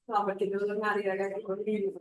No, perché devo tornare ai ragazzi con i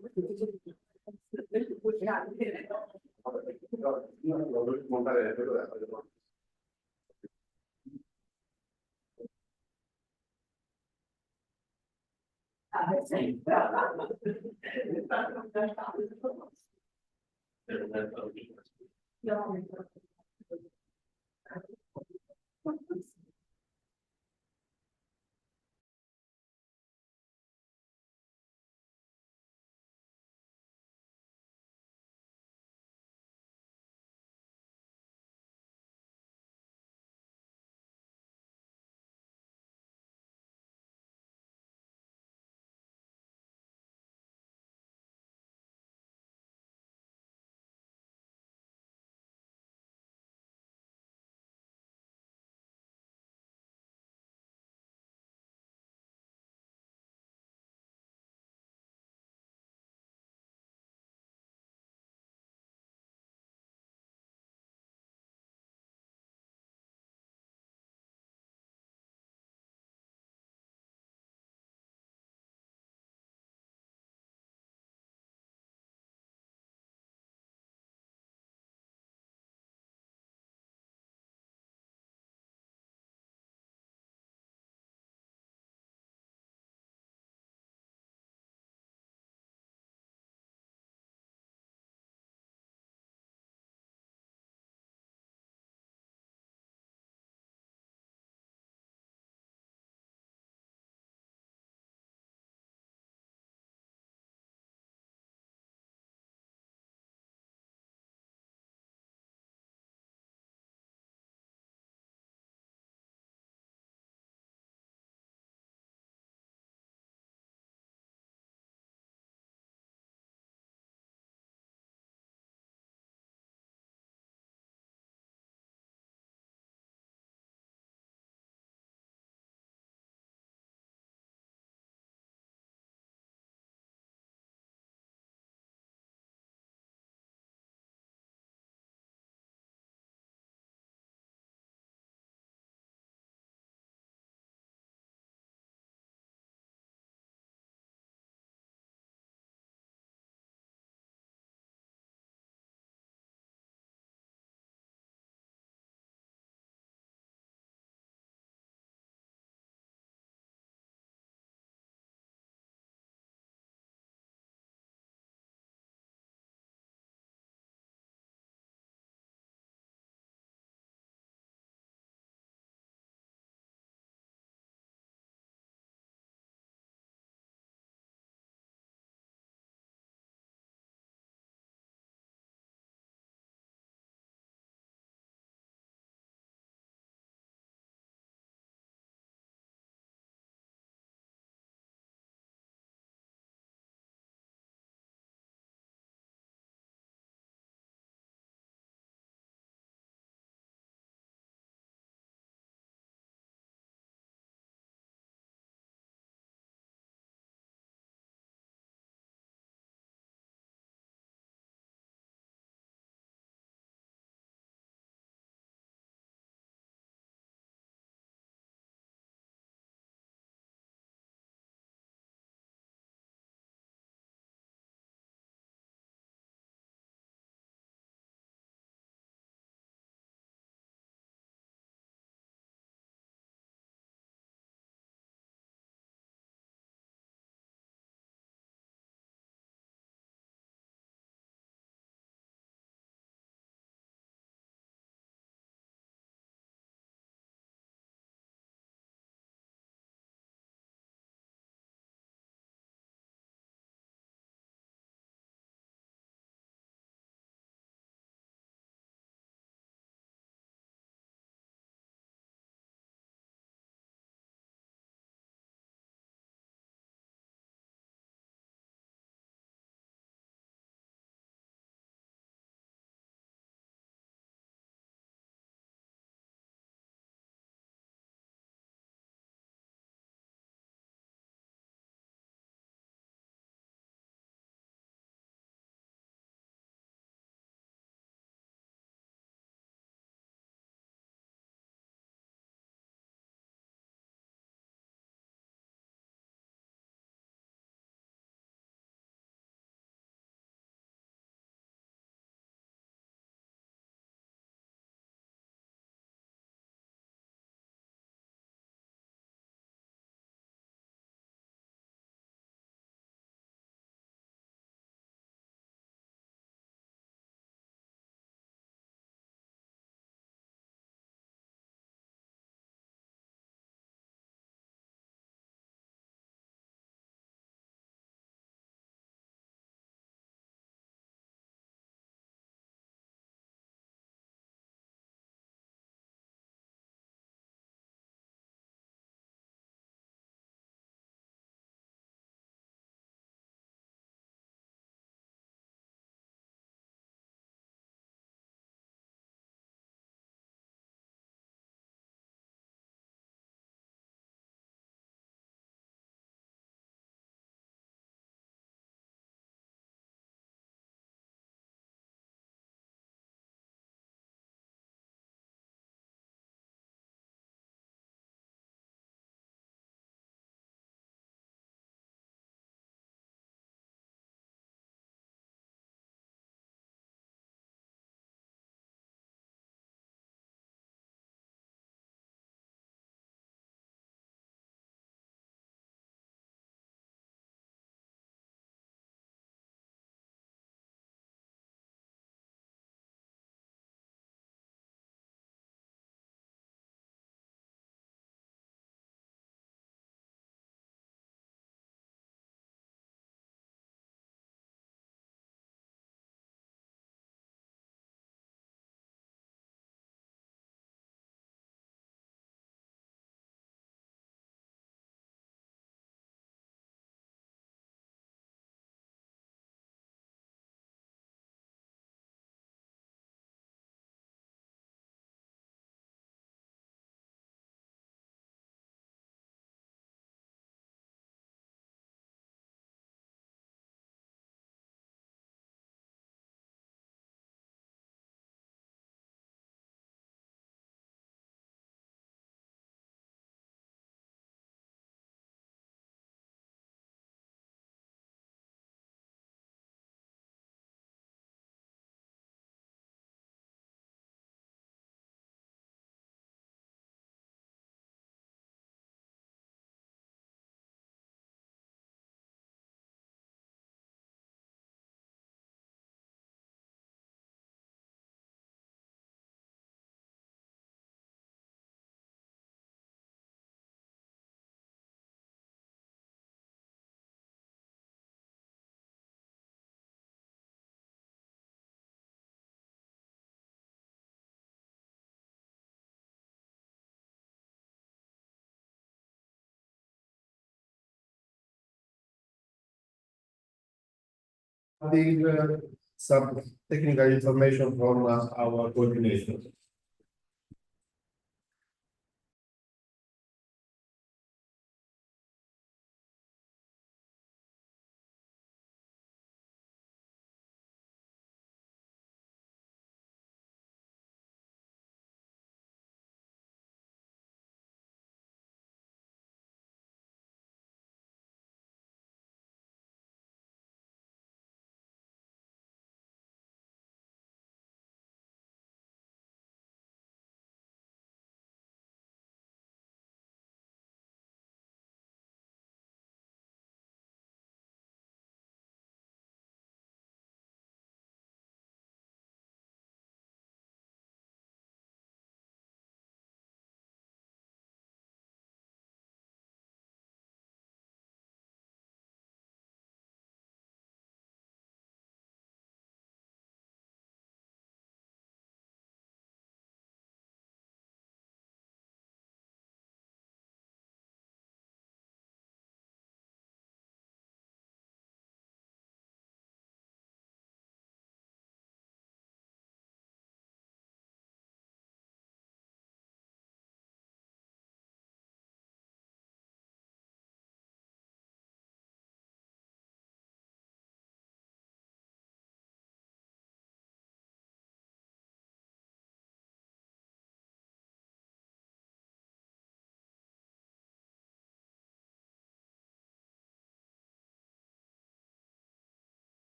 Having some technical information from our coordinator.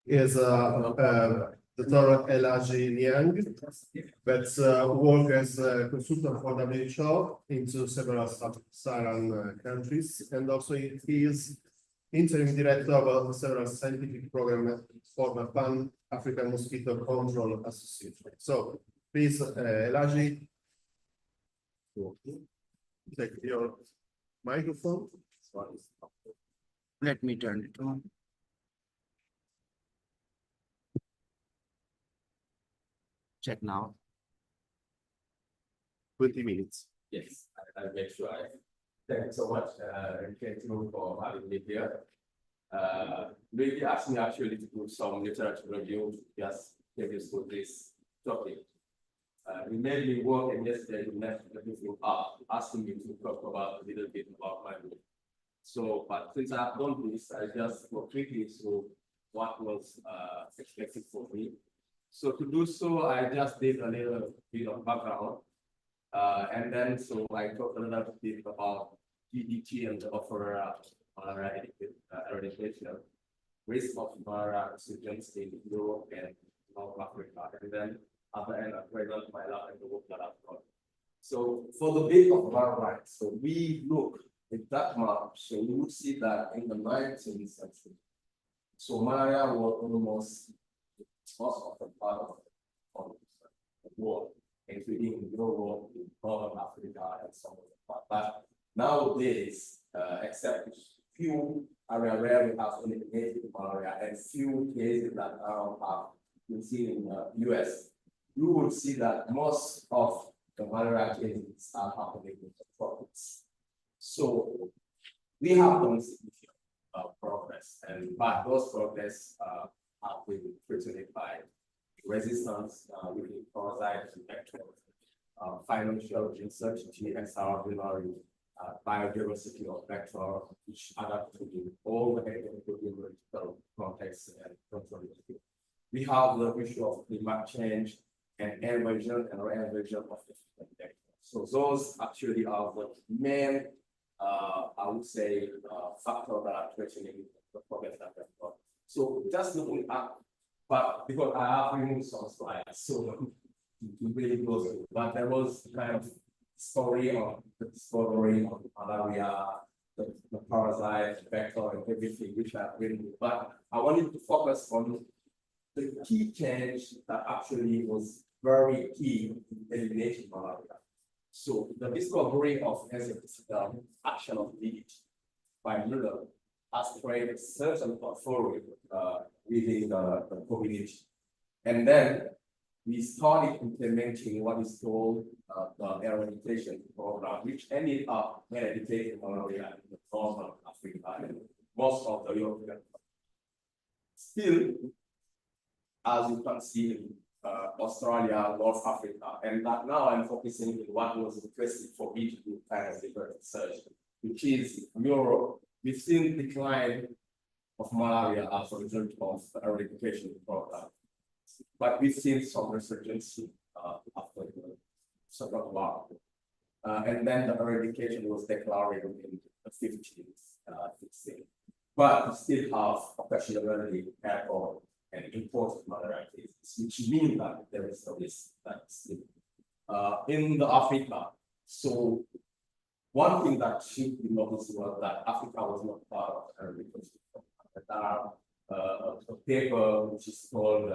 is Dr. Hadji Niang, that work as a consultant for WHO into several sub-Saharan countries, and also he is interim director of several scientific programs for the Pan-African Mosquito Control Association. So please, Hadji, take your microphone. Let me turn it on. Check now. 20 minutes. Yes, I'll make sure. Thank you so much, Stintino, for having me here. Luigi asked me actually to do some literature review to just take us through this topic. He made me work, and yesterday he left everything up, asking me to talk about a little bit about my book. So, but since I've done this, I just go quickly through what was expected for me. So to do so, I just did a little bit of background. And then, so I talked a little bit about DDT and the offer eradication, risk of malaria resurgence in Europe and North Africa. And then at the end, I present my lab and the work that I've done. So for the bit of malaria, so we look at that map, so you would see that in the 19th century, so malaria was almost most of the part of the world, including Europe, Northern Africa, and some of the part. But nowadays, except few areas where we have eliminated malaria and few cases that now have been seen in the US, you will see that most of the malaria cases are happening in the tropics. So we have done significant progress, but those progress have been threatened by resistance within parasites, vectors, financial uncertainty, and extraordinary biodiversity of vector, which adapt to the all the ecological context and control. We have the issue of climate change and invasion and re-invasion of the vector. So those actually are the main, I would say, factors that are threatening the progress that we've got. So just looking at, but because I have removed some slides, so to really go through, but there was kind of story of the discovery of malaria, the parasite, the vector, and everything which I've written. But I wanted to focus on the key change that actually was very key in eliminating malaria. So the discovery of insecticidal action of DDT by Miller has created certain portfolio within the community. And then we started implementing what is called the eradication program, which ended up eradicating malaria in the Northern Africa and most of the European countries. Still, as you can see in Australia, North Africa, and that now I'm focusing on what was requested for me to do kind of research, which is Europe. We've seen decline of malaria as a result of the eradication program, but we've seen some resurgence after the Second War. And then the eradication was declared in the 15th, but we still have occasionally airborne and imported malaria cases, which means that there is a risk that still in the Africa. So one thing that should be noticed was that Africa was not part of the eradication program. A paper which is called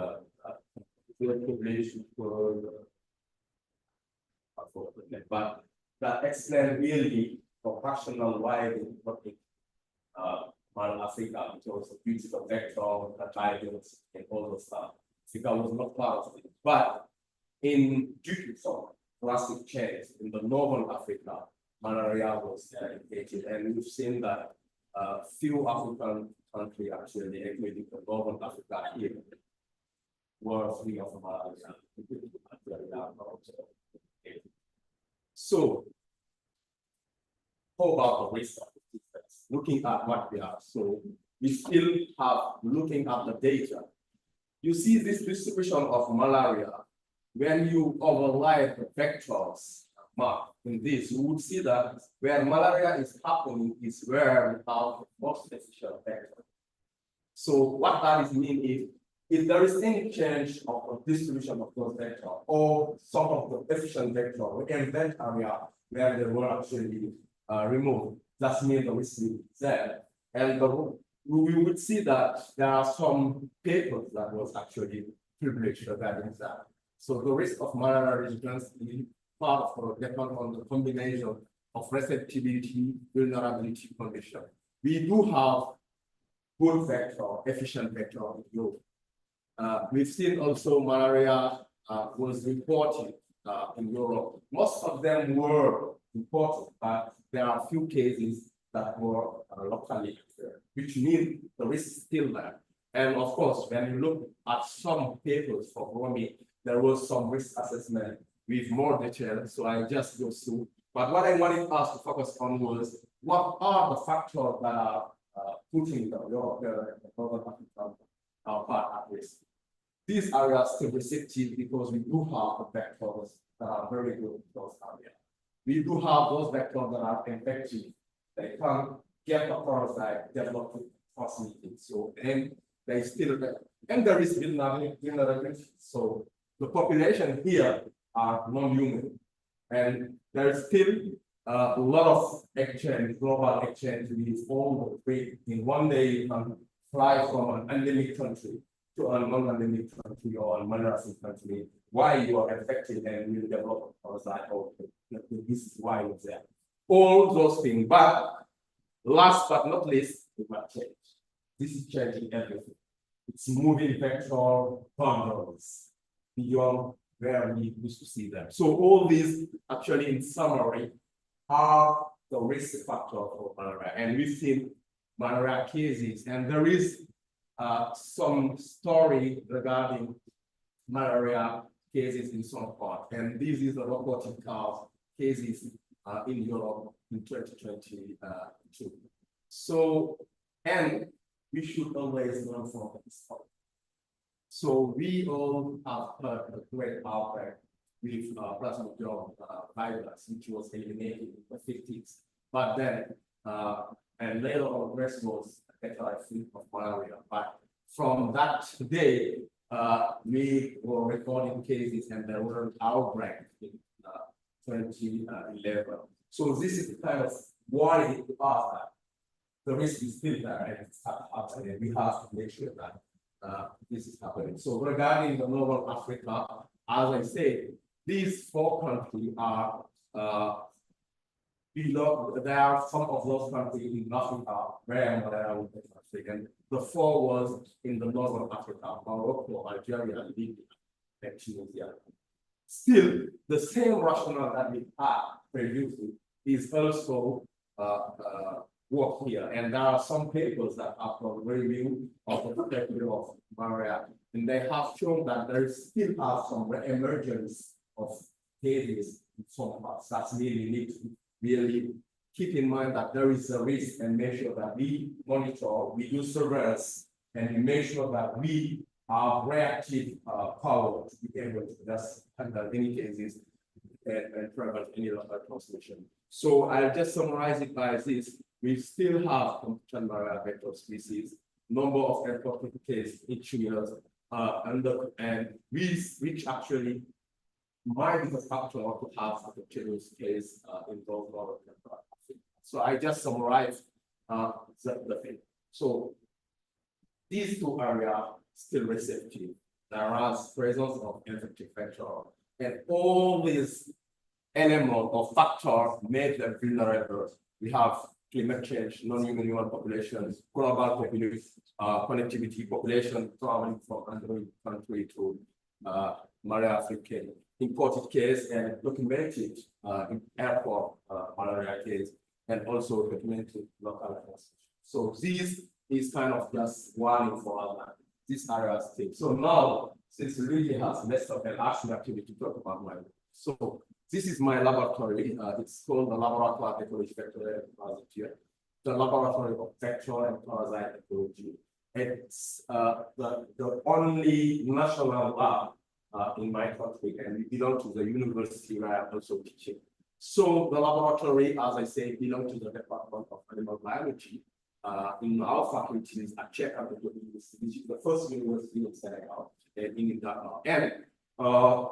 but that explains really the rationale why we put it Africa, because of use of vector, the tigers, and all those stuff. Africa was not part of it. But due to some drastic change in the Northern Africa, malaria was eradicated, and we've seen that few African countries actually, including the Northern Africa here, were free of malaria. So, how about the risk of effects? Looking at what we are, so we still have looking at the data. You see this distribution of malaria. When you overlay the vectors mark in this, you would see that where malaria is happening is where we have most efficient vector. So what that is mean is if there is any change of the distribution of those vectors or some of the efficient vector within that area where they were actually removed, that means the risk is there. And we would see that there are some papers that was actually published regarding that. So the risk of malaria resistance is part of depend on the combination of receptivity, vulnerability condition. We do have good vector, efficient vector in Europe. We've seen also malaria was reported in Europe. Most of them were reported, but there are a few cases that were locally occurred, which means the risk is still there. And of course, when you look at some papers for Romy, there was some risk assessment with more detail, so I just go through. But what I wanted us to focus on was what are the factors that are putting the European and Northern African part at risk. These areas are still receptive because we do have the vectors that are very good in those areas. We do have those vectors that are effective. They can get the parasite developed facility. So and they still and there is vulnerability. So the population here are non-human, and there's still a lot of exchange, global exchange with all the trade. In one day, you can fly from an endemic country to a non-endemic country or a minority country. Why you are affected and will develop a parasite, or this is why it's there. All those things, but last but not least, it might change. This is changing everything. It's moving vector boundaries beyond where we used to see them. So all these, actually, in summary, are the risk factor for malaria. And we've seen malaria cases, and there is some story regarding malaria cases in some part. And this is the reported cases in Europe in 2022. So, and we should always learn from this story. So we all have heard a great outbreak with plasmodium virus, which was eliminated in the 50s. But then, and later on, the rest was free of malaria. But from that day, we were recording cases, and there were outbreaks in 2011. So this is kind of warning to us that the risk is still there, and it's happening. We have to make sure that this is happening. So regarding the Northern Africa, as I said, these four countries are below. There are some of those countries in Africa where malaria was and the four was in the Northern Africa: Morocco, Algeria, Libya, and Tunisia. Still, the same rationale that we had previously is also work here, and there are some papers that have done review of the perspective of malaria, and they have shown that there still are some emergence of cases in some parts. That's really need to really keep in mind that there is a risk, and make sure that we monitor, we do surveillance, and we make sure that we have reactive power to be able to just handle any cases and prevent any local transmission. So I'll just summarize it by this. We still have competition malaria vector species, number of reported cases each year, and which actually might be the factor to have a continuous case in those other countries. So I just summarized the thing. So these two areas still receptive. There is presence of infective vector, and all these elements or factors make them vulnerable. We have climate change, non-human populations, global population, connectivity, population traveling from another country to malaria African imported case, and documented in airport malaria case, and also documented local transmission. So this is kind of just warning for us that this area thing. So now, since Luigi has less of an action activity to talk about my, so this is my laboratory. It's called the Laboratory of Ecology, Vector and Parasite. The Laboratory of Vector and Parasite Ecology. It's the only national lab in my country, and we belong to the university where I'm also teaching. So the laboratory, as I say, belongs to the Department of Animal Biology, in our faculties at Check and which is the first university in Senegal in Dakar. And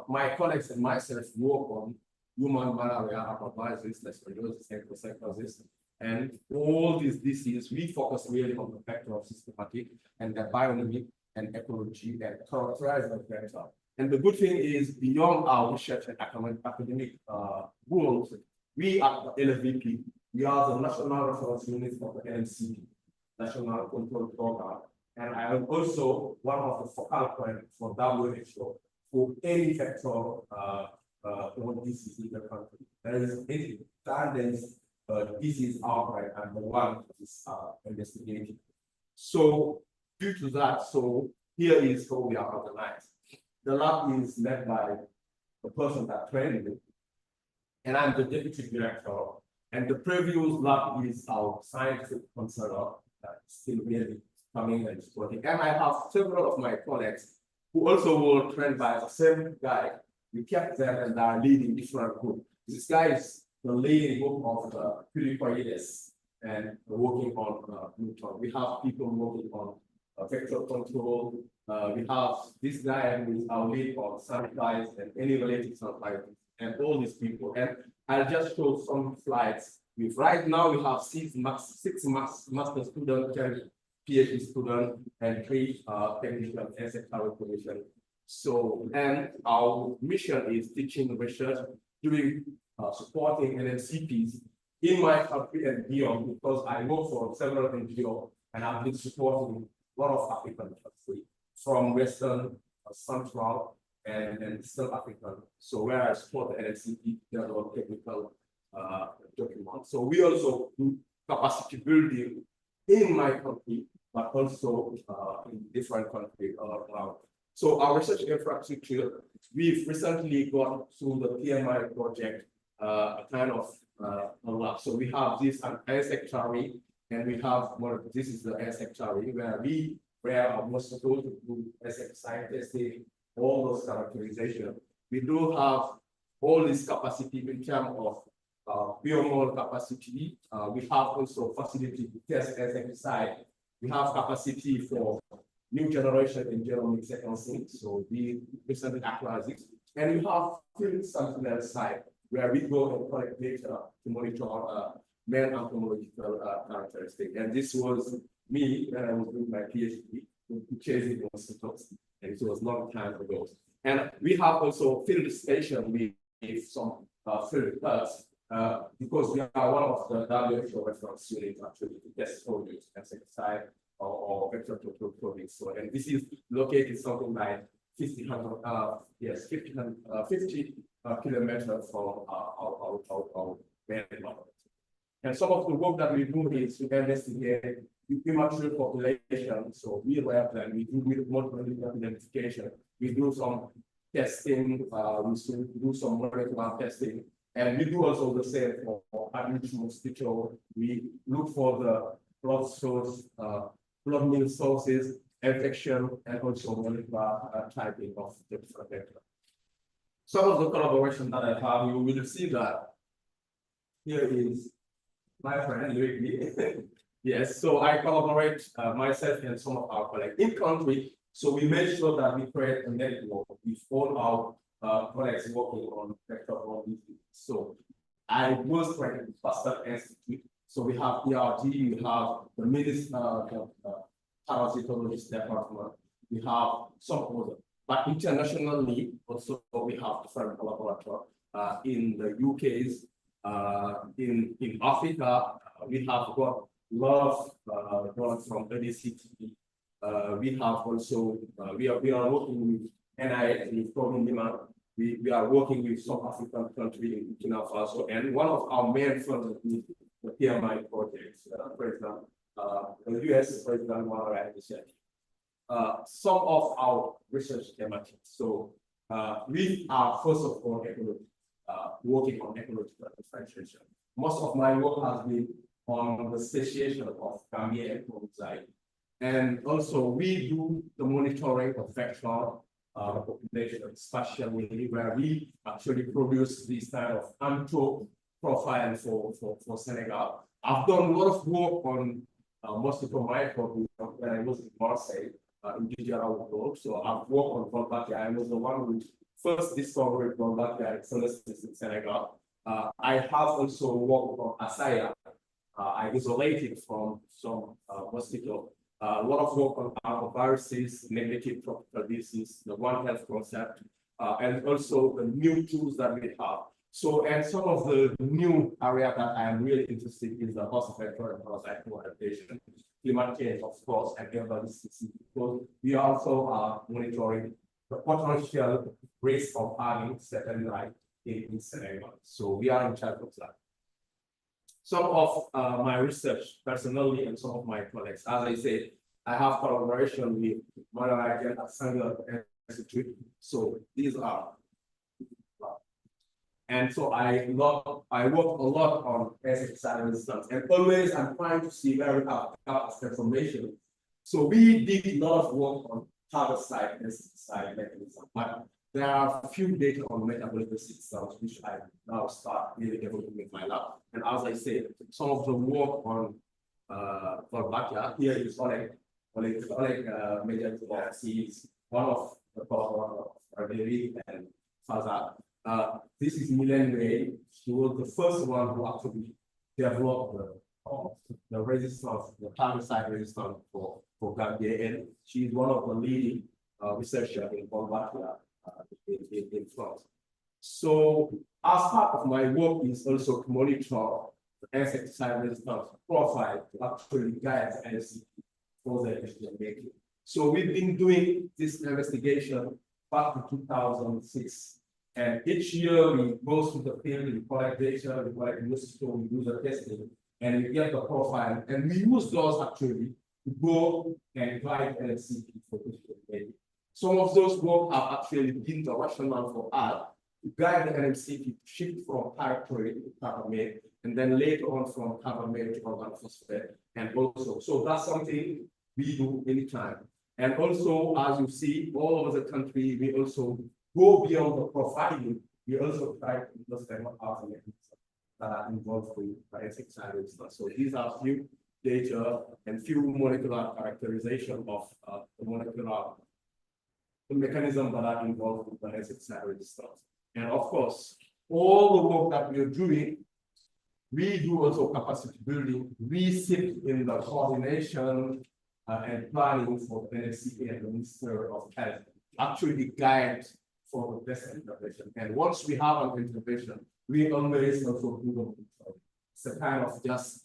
my colleagues and myself work on human malaria, hepatitis, listeriosis, and psychosis. And all these diseases, we focus really on the factor of systematic and the biodynamic and ecology and characterize the vector. And the good thing is, beyond our research and academic goals, we at the LFVP, we are the National Reference Unit of the NCP, National Control Program. And I am also one of the focal points for WHO for any vector or disease in the country. There is any guidance disease outbreak and the one is investigated. So due to that, so here is how we are organized. The lab is led by the person that trained me, and I'm the deputy director. And the previous lab is our scientific consultant that is still really coming and supporting. And I have several of my colleagues who also were trained by the same guy. We kept them and are leading different groups. This guy is the leading group of purifiers and working on Newton. We have people working on vector control. We have this guy who is our lead on supplies and any related supplies, and all these people. And I'll just show some slides. Right now we have six master students, 10 PhD students, and 3 technical and secretarial positions. So, and our mission is teaching research, doing supporting NMCPs in my country and beyond, because I work for several NGOs and I've been supporting a lot of African countries from Western, Central, and South African. So where I support the NMCP, develop technical documents. So we also do capacity building in my country, but also in different countries around. So our research infrastructure, we've recently got through the PMI project, a kind of a lab. So we have this air secretary, and we have this is the air secretary where our most of those who do science testing, all those characterization. We do have all this capacity in terms of biomol capacity. We have also facility to test insecticide. We have capacity for new generation in genomic sequencing. So we recently acquired this. And we have field sentinel site where we go and collect data to monitor main entomological characteristics. And this was me when I was doing my PhD, chasing mosquitoes, and it was a long time ago. And we have also field station with some field cuts, because we are one of the WHO reference units actually to test products, insecticide or vector control products. So, and this is located something like 50 kilometers from our main environment. And some of the work that we do is to investigate the immature population. So we lab them, we do multiple identification, we do some testing, we do some molecular testing, and we do also the same for average mosquito. We look for the blood source, blood meal sources, infection, and also molecular typing of the different vector. Some of the collaboration that I have, you will see that here is my friend Luigi. Yes, so I collaborate myself and some of our colleagues in country. So we make sure that we create a network with all our colleagues working on vector-borne disease. So I was working with Pasteur Institute. So we have ERG, we have the Minister, parasitologist department, we have some other. But internationally, also we have different collaborators in the UK's, in Africa. We have got a lot of products from ADCT. We have also we are working with NIH in Niang. We are working with South African country in Burkina Faso, and one of our main funders is the PMI project. For example, the US President said. Some of our research thematics. So we are first of all working on ecological differentiation. Most of my work has been on the speciation of Gambier and and also we do the monitoring of vector population, especially where we actually produce this kind of anthrop profile for Senegal. I've done a lot of work on mostly from my work when I was in Marseille, in digital work. So I've worked on Volvatia. I was the one who first discovered Volvatia in Senegal. I have also worked on Asaya. I isolated from some mosquito. A lot of work on arboviruses, negative tropical disease, the One Health concept, and also the new tools that we have. So, and some of the new area that I am really interested in is the host vector and parasitical adaptation, climate change, of course, and biodiversity, because we also are monitoring the potential risk of having certain life in Senegal. So we are in charge of that. Some of my research personally and some of my colleagues, as I said, I have collaboration with Malaria at Sangha Institute. So these are, and so I work a lot on pesticide resistance, and always I'm trying to see where we have transformation. So we did a lot of work on herbicide pesticide mechanism, but there are a few data on metabolic resistance, which I now start really developing with my lab. And as I said, some of the work on Volvatia here is Oleg Major. He is one of the Gabrielli and Faza. This is Milen Ray. She was the first one who actually developed the resistance, the herbicide resistance for Gabrielli. She is one of the leading researchers in Volvatia in France. So as part of my work is also to monitor the insecticide resistance profile to actually guide the NSC for the decision making. So we've been doing this investigation back in 2006. And each year we go through the field, we collect data, we collect mosquito, we do the testing, and we get the profile. And we use those actually to go and guide NSCP for decision making. Some of those work have actually been the rationale for us to guide the NMCP to shift from pyrethroid to carbamate, and then later on from carbamate to organophosphate, and also, so that's something we do anytime. And also, as you see, all over the country, we also go beyond the profiling. We also try to understand what are the mechanisms that are involved with insecticide resistance. So these are few data and few molecular characterization of the mechanism that are involved with the insecticide resistance. And of course, all the work that we are doing, we do also capacity building. We sit in the coordination and planning for the NFCA and the Minister of Health, actually guide for the best intervention. And once we have an intervention, we always also do the it's a kind of just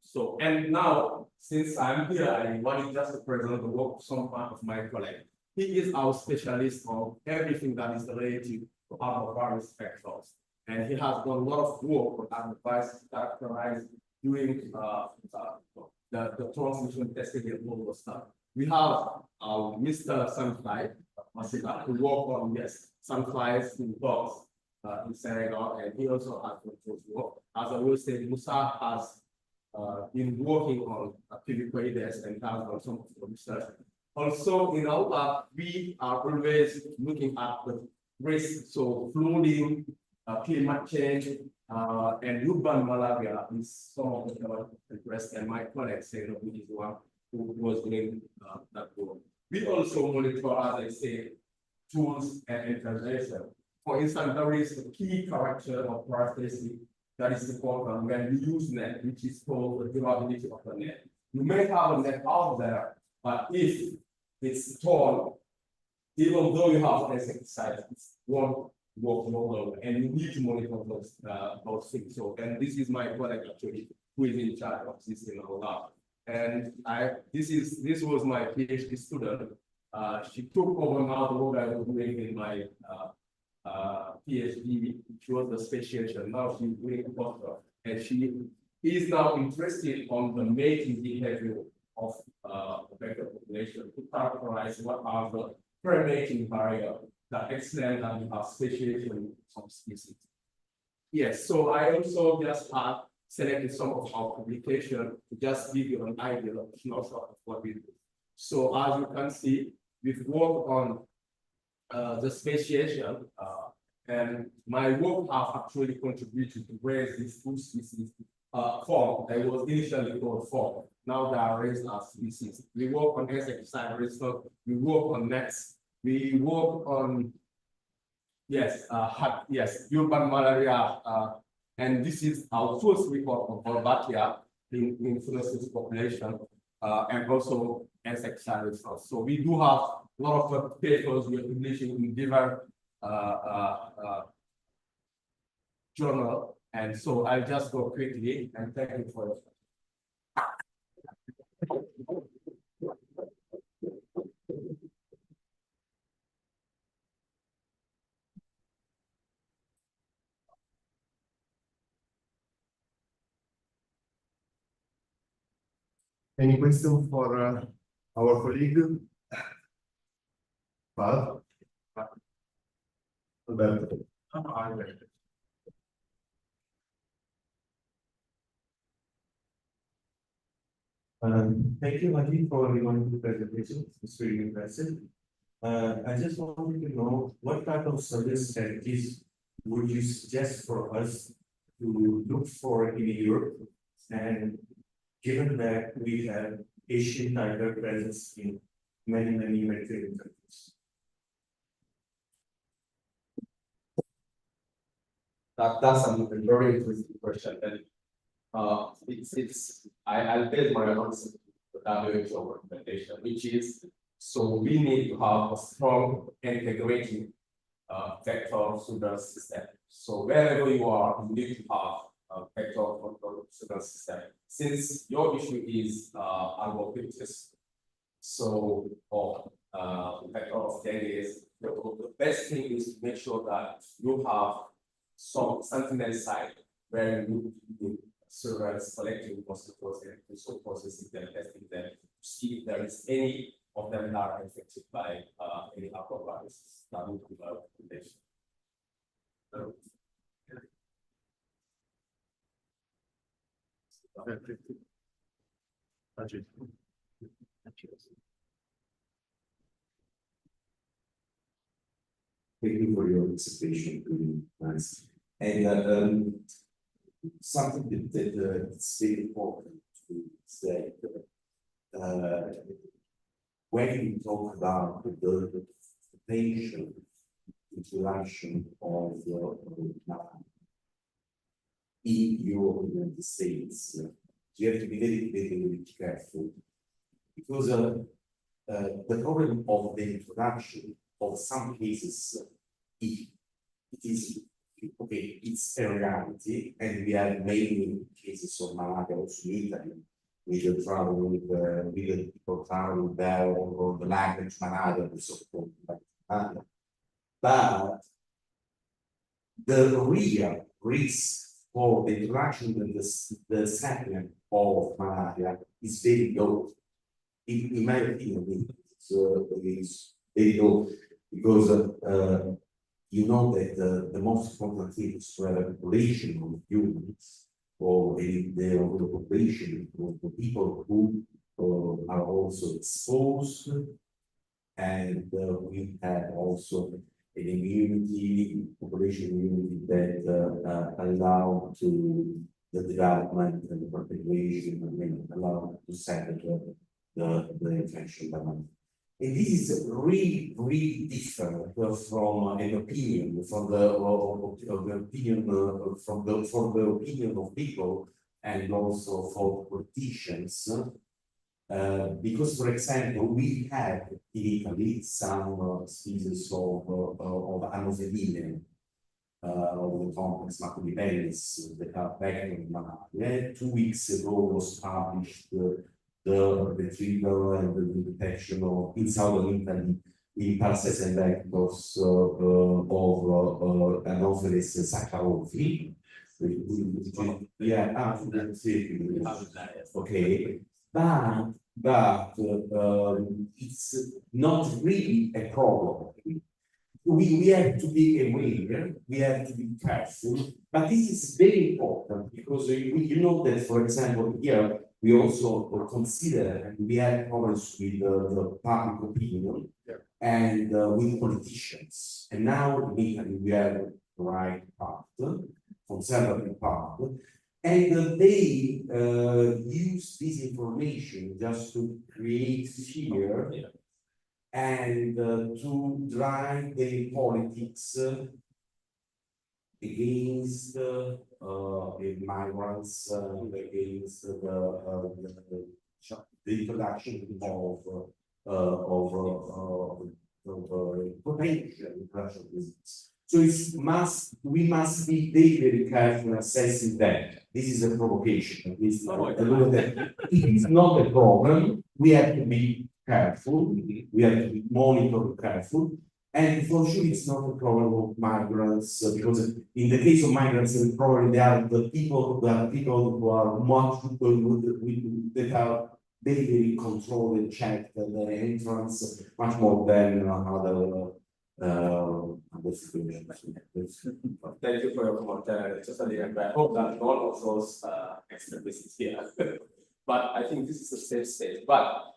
so, and now, since I'm here, I wanted just to present the work of some part of my colleague. He is our specialist on everything that is related to arbovirus vectors. And he has done a lot of work on arbovirus characterized doing the transmission testing and all the stuff. We have Mr. Sunfly, who work on, yes, sunflies in dogs in Senegal, and he also has done work. As I will say, Musa has been working on pilicoides and has done some of the research. Also, in our lab, we are always looking at the risk, so flooding, climate change, and urban malaria is some of the interest, and my colleague said, which is one who was doing that work. We also monitor, as I say, tools and intervention. For instance, there is a key character of characteristic that is important when we use net, which is called the durability of the net. You may have a net out there, but if it's torn, even though you have insecticides, it won't work no longer, and you need to monitor those things. So, and this is my colleague actually, who is in charge of this in our lab. And this was my PhD student. She took over now the work I was doing in my PhD. She was the specialization. Now she's doing a postdoc, and she is now interested on the mating behavior of the vector population to characterize what are the pre-mating barrier that extend and have speciation in some species. Yes, so I also just have selected some of our publications to just give you an idea of snapshot of what we do. So as you can see, we've worked on the speciation, and my work have actually contributed to raise these two species form that was initially called form. Now they are raised as species. We work on insecticide resistance, we work on nets, we work on urban malaria, and this is our first report of Volvatia in fluorescence population, and also insecticide resistance. So we do have a lot of papers we are publishing in different journal, and so I'll just go quickly and thank you for your. Any question for our colleague? Alberto. Thank you, Hadji, for your wonderful presentation. It's really impressive. I just wanted to know what type of service strategies would you suggest for us to look for in Europe, and given that we have Asian tiger presence in many Mediterranean countries. That's a very interesting question, and I'll base my answer to the WHO recommendation, which is, so we need to have a strong integrating vector surveillance system. So wherever you are, you need to have a vector control surveillance system. Since your issue is albopictus, so or vector of dengue, the best thing is to make sure that you have some sentinel site where you do surveillance collecting mosquitoes and also processing them, testing them to see if there is any of them that are infected by any aquaviruses. That would be my recommendation. Thank you for your participation. Really nice. And something that it's very important to say when you talk about the potential interaction of EU and the United States, you have to be very careful, because the problem of the introduction of some cases, it is okay, it's a reality, and we have many cases of malaria also in Italy, with the travel with the people traveling there, or the language malaria and so forth. But the real risk for the interaction and the settlement of malaria is very low. In my opinion, it's very low, because you know that the most important thing is to have a population of humans, or the population of the people who are also exposed, and we have also an immunity, population immunity that allow to the development and the propagation, allow to settle the infection level. And this is really different from an opinion, from the opinion of people, and also for politicians. Because, for example, we have in Italy some species of Anofeline, of the complex Maculipennis, that are vector malaria. 2 weeks ago was published the retrieval and the detection of, in southern Italy, in pulses and vectors of Anopheles saccharophili. Yeah, okay, but it's not really a problem. We have to be aware, we have to be careful, but this is very important, because you know that, for example, here we also consider, and we have problems with the public opinion, and with politicians. And now in Italy we have the right part, conservative part, And they use this information just to create fear and to drive their politics against the migrants, against the introduction of potential international business. So we must be very careful assessing that. This is a provocation. It is not a problem. We have to be careful. We have to monitor careful. And for sure, it's not a problem of migrants, because in the case of migrants, probably they are the people who are much that are very controlled and checked at the entrance, much more than other situations. Thank you for your comment. Totally agree. I hope that none of those extremists is here. But I think this is a safe state. But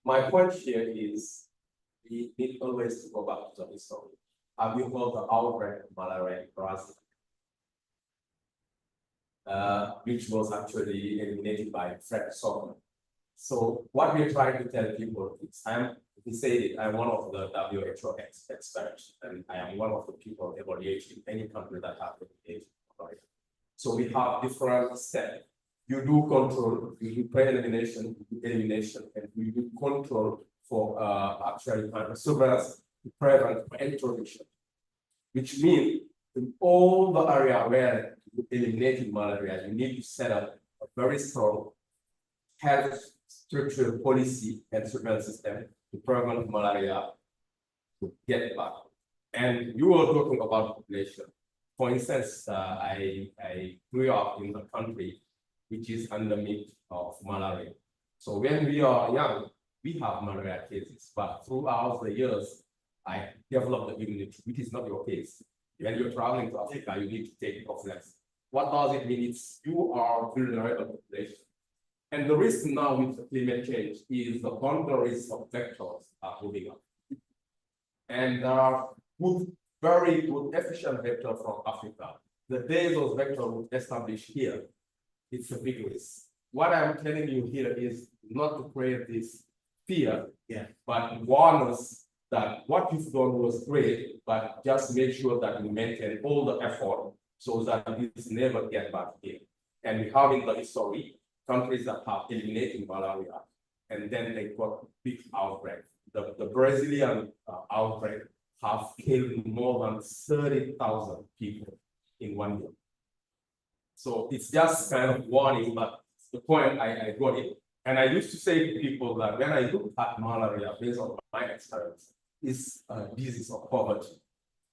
my point here is we need always to go back to the history. Have you heard the outbreak of malaria in Brazil? Which was actually eliminated by Fred Sommer. So what we're trying to tell people is, he said it, I'm one of the WHO experts, and I am one of the people evaluating any country that have eliminated malaria. So we have different steps. You do control, you do pre-elimination, and you do control for actually surveillance to prevent introduction, which means in all the area where you eliminating malaria, you need to set up a very strong health structural policy and surveillance system to prevent malaria to get back. And you were talking about population. For instance, I grew up in a country which is endemic of malaria. So when we are young, we have malaria cases, but throughout the years, I developed the immunity, which is not your case. When you're traveling to Africa, you need to take prophylaxis. What does it mean? It's you are vulnerable population. And the risk now with the climate change is the boundaries of vectors are moving up. And there are good, very good, efficient vectors from Africa. The day those vectors will establish here, it's a big risk. What I'm telling you here is not to create this fear, but warn us that what you've done was great, but just make sure that you maintain all the effort so that this never get back here. And we have in the history countries that have eliminated malaria, and then they got big outbreak. The Brazilian outbreak have killed more than 30,000 people in 1 year. So it's just kind of warning, but the point I got it. And I used to say to people that when I look at malaria, based on my experience, it's a disease of poverty.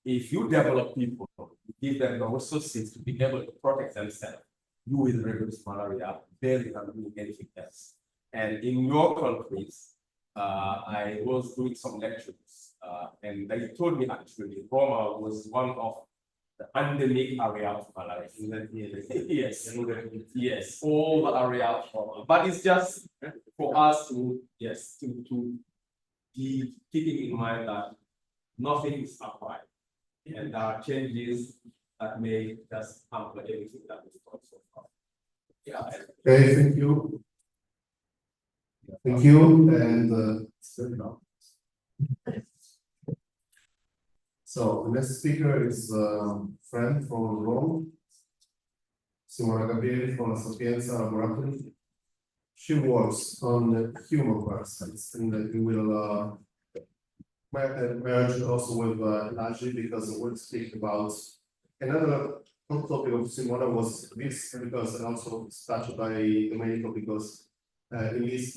If you develop people, you give them the resources to be able to protect themselves, you will reduce malaria better than doing anything else. And in your countries, I was doing some lectures, and they told me actually Roma was one of the endemic area of malaria. Yes, yes, all the area of Roma. But it's just for us to, to be keeping in mind that nothing is upright. And there are changes that may just hamper everything that we've done so far. Okay, thank you. Thank you, and so the next speaker is a friend from Rome, Simona Gabrielli from La Sapienza Laboratory. She works on human parasites, and we will merge also with Hadji, because we'll speak about another hot topic of Simona was this, because also touched by Domenico, because in this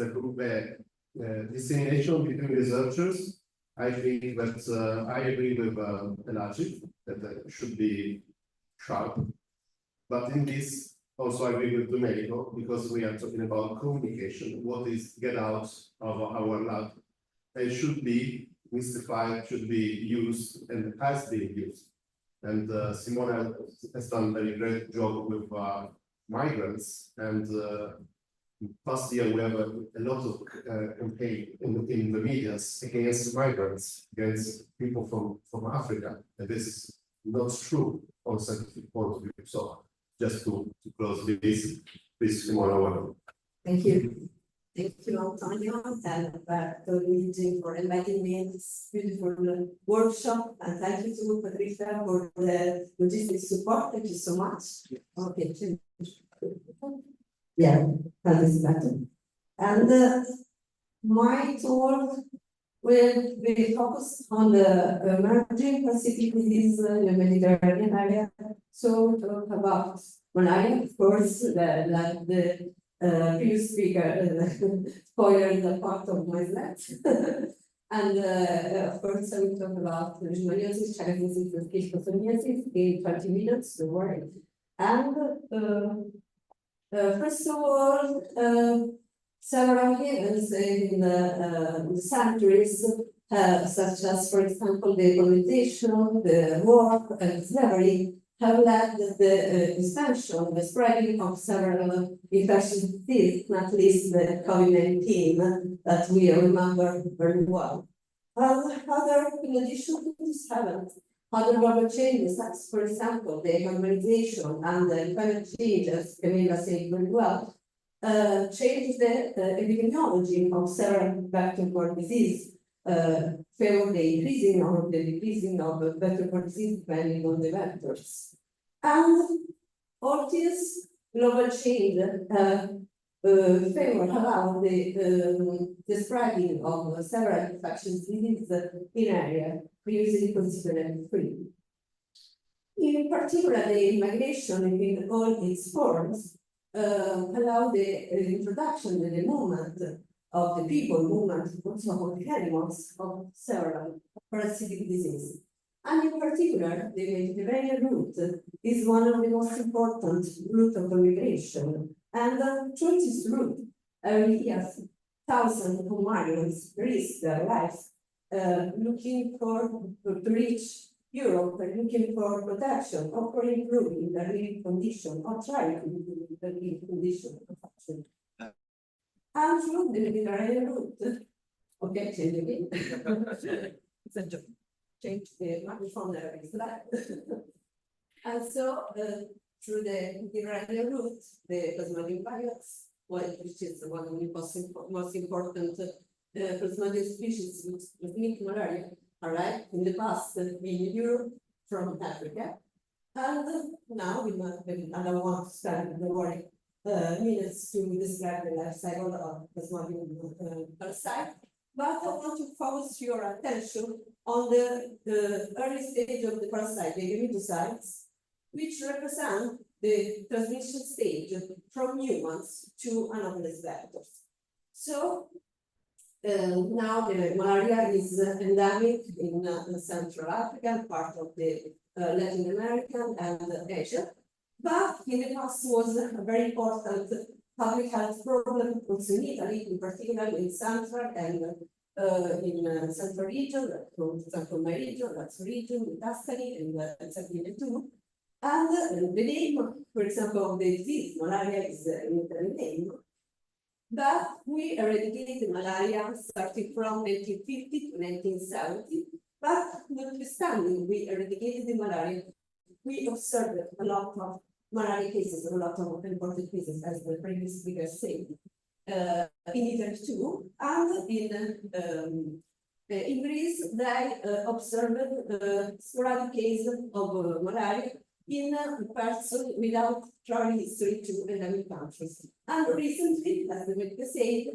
dissemination between researchers, I think that I agree with Hadji that should be sharp, but in this also I agree with Domenico, because we are talking about communication. What is get out of our lab? It should be mystified, should be used, and has been used. And Simona has done a very great job with migrants. And past year we have a lot of campaign in the media against migrants, against people from Africa. And this is not true from a scientific point of view. So just to close this, please, Simona, welcome. Thank you. Thank you, Antonio, and Luigi for inviting me in this beautiful workshop. And thank you to Patricia for the logistics support. Thank you so much. Okay. Yeah, that is better. And my talk will be focused on the emerging Pacific disease in the Mediterranean area. So talk about malaria, of course, like the previous speaker spoiled the part of my slides. And of course, I will talk about leishmaniasis, Chinese schistosomiasis in 20 minutes, don't worry. And first of all, several events in the centuries, such as, for example, the colonization, the war, and slavery, have led the expansion, the spreading of several infectious diseases, not least the COVID-19 that we remember very well. In addition to this event, other global changes, as for example, the urbanization and the climate change, as Camilla said very well, changed the epidemiology of several vector-borne disease, favor the increasing or the decreasing of vector-borne disease depending on the vectors. And all this global change favor allow the spreading of several infectious diseases in area previously considered free. In particular, the migration in all its forms allow the introduction and the movement of the people, movement also of the animals of several parasitic diseases. And in particular, the Mediterranean route is one of the most important routes of migration. And through this route, every year, thousands of migrants risk their lives looking to reach Europe and looking for protection or for improving their living condition or trying to improve their living condition. And through the Mediterranean route, okay, change again. It's a joke. Change the microphone there. And so, through the Mediterranean route, the Plasmodium virus, which is one of the most important Plasmodium species with transmit malaria, arrived in the past in Europe from Africa. And now I don't want to spend the minutes to describe the life cycle of Plasmodium parasite, but I want to focus your attention on the early stage of the parasite, the gametocytes, which represent the transmission stage from humans to anomalous vectors. So now the malaria is endemic in Central Africa, part of the Latin American and Asia, but in the past was a very important public health problem also in Italy, in particular in Central and in Central region, Central my region, that's region, in Tuscany and Sardinia too. And the name, for example, of the disease, malaria, is an Italian name. But we eradicated malaria starting from 1950 to 1970. But notwithstanding we eradicated the malaria, we observed a lot of malaria cases, a lot of important cases, as the previous speaker said, in Italy too, and in Greece they observed sporadic cases of malaria in a person without travel history to endemic countries. And recently, as the medical said,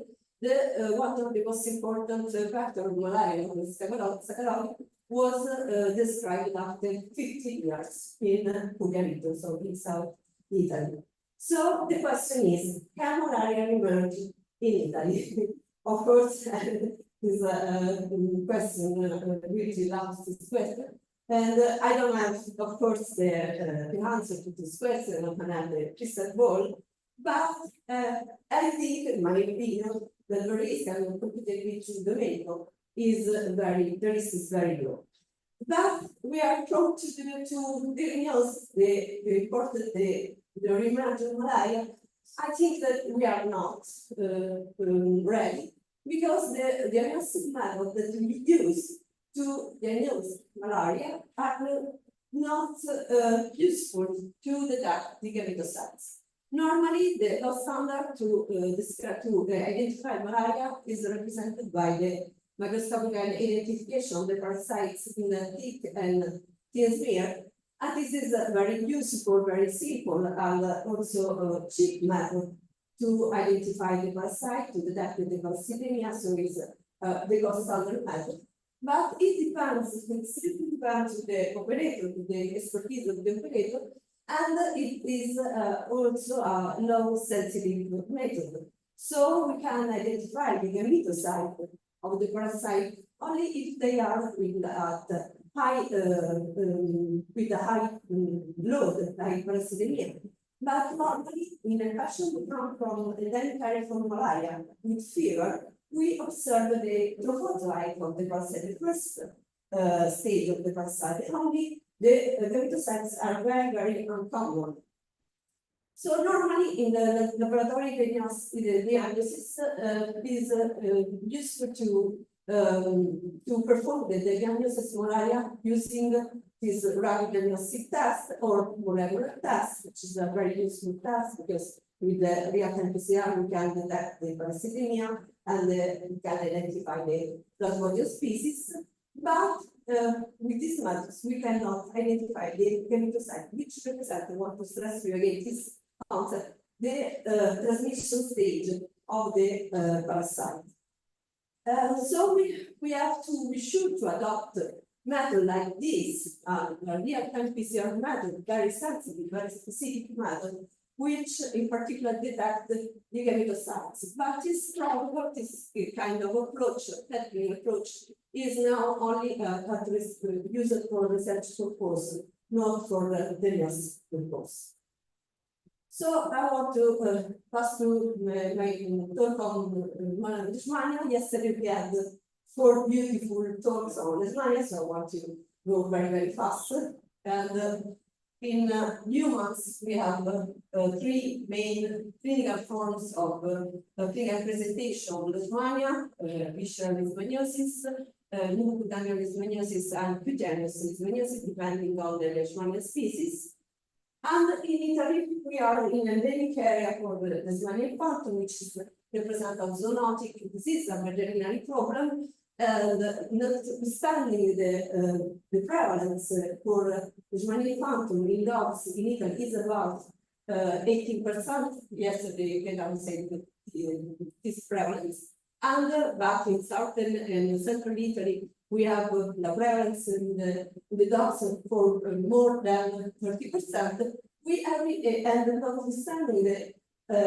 one of the most important factors of malaria, Saccharomyces, was described after 50 years in Puglia region, so in South Italy. So the question is, can malaria emerge in Italy? Of course, this question, Luigi loves this question. And I don't have, of course, the answer to this question. I don't have the crystal ball, but I think, in my opinion, that the risk of computer glitch Domenico is the risk is very low. But we are trying to diagnose the reemergent malaria. I think that we are not ready, because the diagnostic method that we use to diagnose malaria are not useful to detect the gametocytes. Normally, the gold standard to identify malaria is represented by the microscopic identification of the parasites in the tick and thin smear. And this is a very useful, very simple, and also cheap method to identify the parasite, to detect the parasitemia, so it's the gold standard method. But it strictly depends on the operator, to the expertise of the operator, and it is also a low sensitive method. So we can identify the gametocyte of the parasite only if they are with a high load, like parasitemia. But normally, in a patient from endemic from malaria with fever, we observe the trophozoite of the parasite, the first stage of the parasite. Only the gametocytes are very, very uncommon. So normally in the laboratory diagnosis is useful to perform the diagnosis of malaria using this rapid diagnostic test or molecular test, which is a very useful test because with the real-time PCR we can detect the parasitemia and we can identify the plasmodium species. But with these methods, we cannot identify the gametocyte, which represents, I want to stress you again this concept, the transmission stage of the parasite. So we should to adopt a method like this, a real-time PCR method, very sensitive, very specific method, which in particular detect the gametocytes. But this probably this kind of approach, technical approach, is now only used for research purpose, not for diagnosis purpose. So I want to pass to my talk on leishmania. Yesterday we had 4 beautiful talks on leishmania, so I want to go very, very fast. And in humans, we have 3 main clinical forms of clinical presentation of leishmania: visceral leishmaniosis, pneumocutaneous leishmaniosis, and cutaneous leishmaniosis, depending on the leishmania species. And in Italy, we are in an endemic area called the Leishmania infantum, which is represent a zoonotic disease, a veterinary problem. And notwithstanding the prevalence for Leishmania infantum in dogs in Italy is about 18%. Yesterday, Gabrielli said this prevalence. And back in southern and central Italy, we have the prevalence in the dogs for more than 30%. We have, and notwithstanding the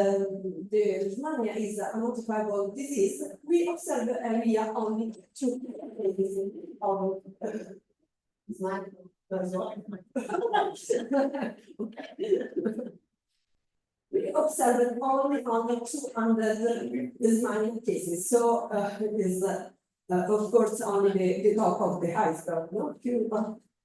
leishmania is a notifiable disease, we observe area only 2 cases of we observed only 200 leishmania cases. So it is of course only the top of the iceberg, no?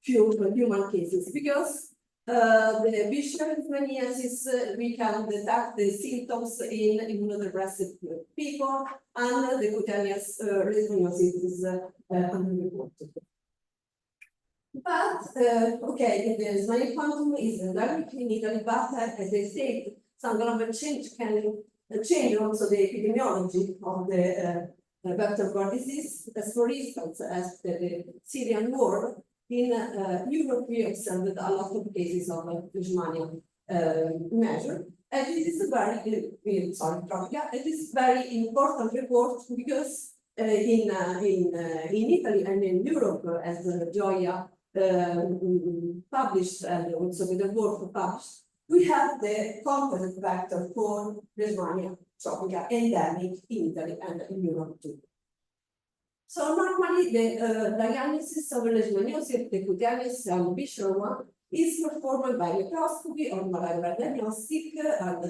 Few human cases, because the visceral leishmaniasis we can detect the symptoms in immunodepressive people, and the cutaneous leishmaniasis is unreported. But okay, the Leishmania infantum is endemic in Italy, but as I said, some global change can change also the epidemiology of the vector-borne disease. As for instance, as the Syrian war, in Europe we observed a lot of cases of leishmania measure. And this is a very, it is very important report because in Italy and in Europe, as Gioia published and also with the work published, we have the component vector for Leishmania tropica endemic in Italy and in Europe too. So normally the diagnosis of leishmaniosis, the cutaneous and visceral one, is performed by microscopy or molecular diagnostic, and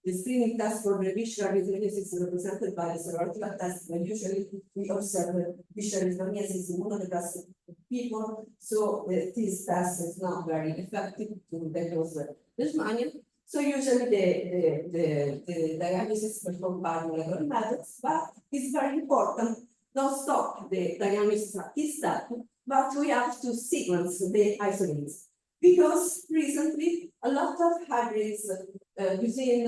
the screening test for the visceral leishmaniasis is represented by the serological test, but usually we observe visceral leishmaniasis in immunodepressive people, so this test is not very effective to diagnose leishmania. So usually the diagnosis is performed by molecular methods, but it's very important not stop the diagnosis at this step, but we have to sequence the isolates. Because recently, a lot of hybrids using,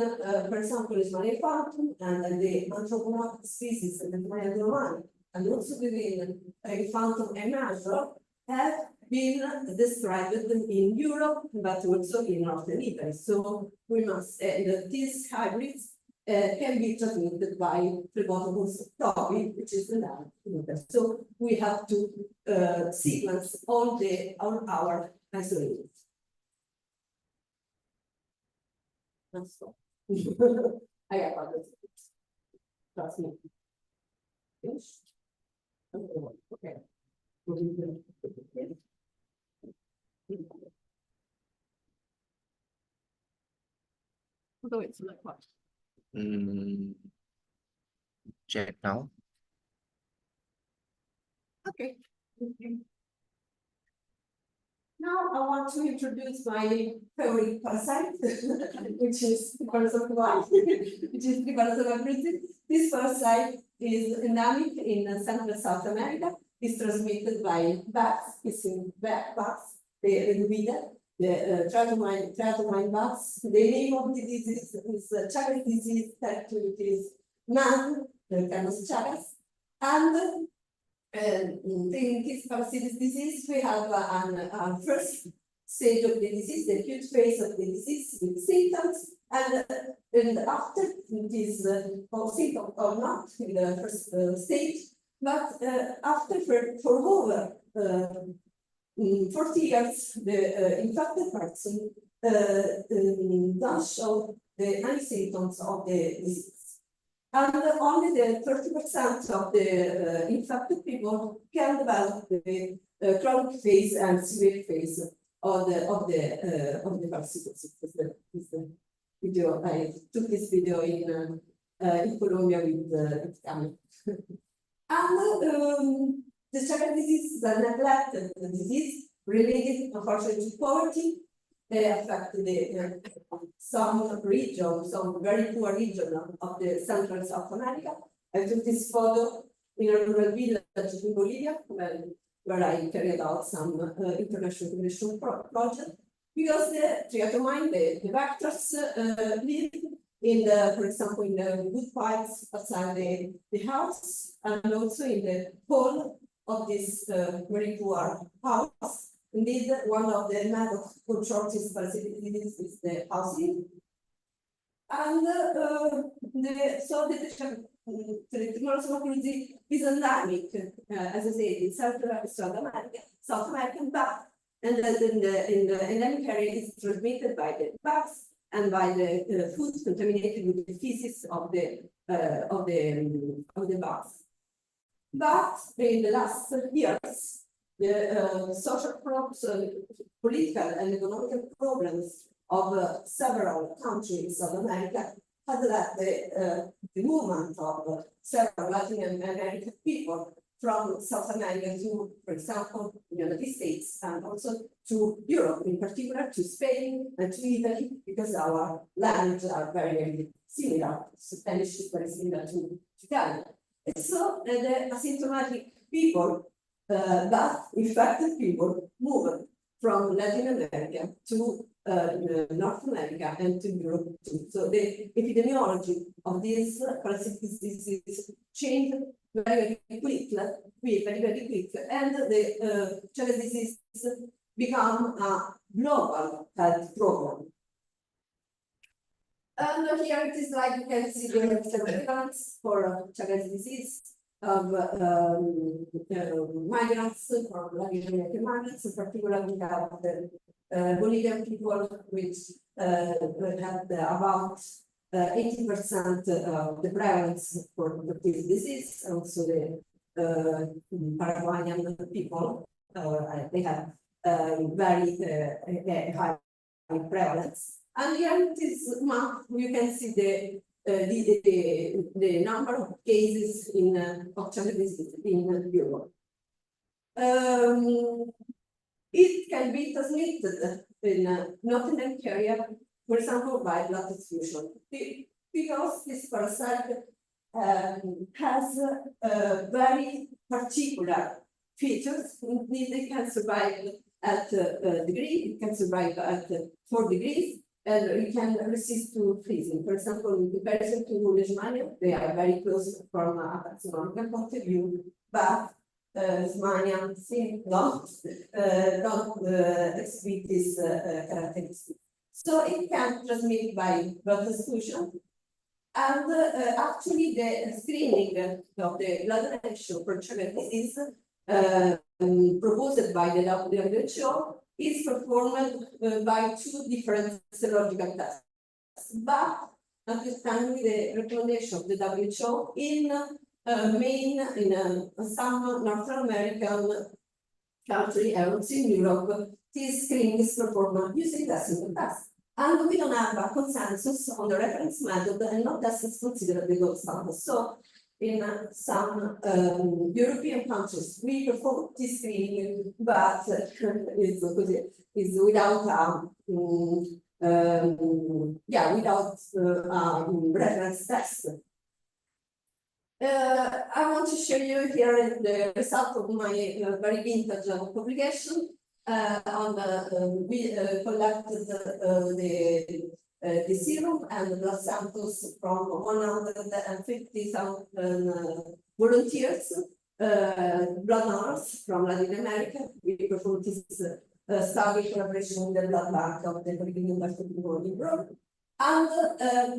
for example, Ismail Fountain and the anthropomorphic species and the Mayan and also within a fountain and Amadou have been described in Europe, but also in Northern Italy. So we must, these hybrids can be transmitted by phlebotomous copy, which is the lab. So we have to sequence all our isolates. That's all. I got others. Trust me. Finish? Okay. Although it's like what? Check now. Okay. Now I want to introduce my favorite parasite, which is the parasite which is the parasite. This parasite is endemic in Central South America. It's transmitted by bats, it's in bats, the tratomine bats. The name of the disease is Chagas disease, that it is Niang, the Camus Chagas. And in this parasitic disease, we have a first stage of the disease, the acute phase of the disease with symptoms, and after this symptom or not in the first stage, but after for over 40 years, the infected person don't show any symptoms of the disease. And only the 30% of the infected people can develop the chronic phase and severe phase of the parasitosis. This video, I took this video in Colombia with Camille. And the Chagas disease is a neglected disease related, unfortunately, to poverty. They affect some region, some very poor region of the Central South America. I took this photo in a rural village in Bolivia, where I carried out some international commission project, because the triatomine, the vectors live in the, for example, in the wood piles outside the house, and also in the hall of this very poor house. Indeed, one of the methods to control this parasitic disease is the housing. And so the tuberculosis is endemic, as I said, in South American bat, and in the endemic area is transmitted by the bats and by the food contaminated with the feces of the bats. But in the last years, the social problems, political and economic problems of several countries in South America had led the movement of several Latin American people from South America to, for example, the United States, and also to Europe, in particular to Spain and to Italy, because our languages are very similar. Spanish is very similar to Italian. And so the asymptomatic people, but infected people, moved from Latin America to North America and to Europe too. So the epidemiology of this parasitic disease changed very quickly, and the Chagas disease become a global health problem. And here it is like you can see the surveillance for Chagas disease of migrants from Latin American migrants. In particular, we have the Bolivian people, which had about 80% of the prevalence for this disease. Also, the Paraguayan people, they have very high prevalence. And here in this map, you can see the number of cases of Chagas disease in Europe. It can be transmitted in North area, for example, by blood transfusion, because this parasite has a very particular features. It can survive at degree, it can survive at 4 degrees, and it can resist to freezing. For example, in comparison to Leishmania, they are very close from a taxonomical point of view, but Leishmania don't exhibit this characteristic. So it can transmit by blood transfusion. And actually, the screening of the blood donation for Chagas disease proposed by the WHO is performed by 2 different serological tests. But understanding the recommendation of the WHO in some North American country and also in Europe, this screening is performed using the single test. And we don't have a consensus on the reference method, and no test is considered the gold standard. So in some European countries, we perform this screening, but it's without without reference test. I want to show you here the result of my very vintage publication. We collected the serum and the blood samples from 150,000 volunteers, blood donors from Latin America. We performed this study collaboration with the blood bank of the University of Rome. And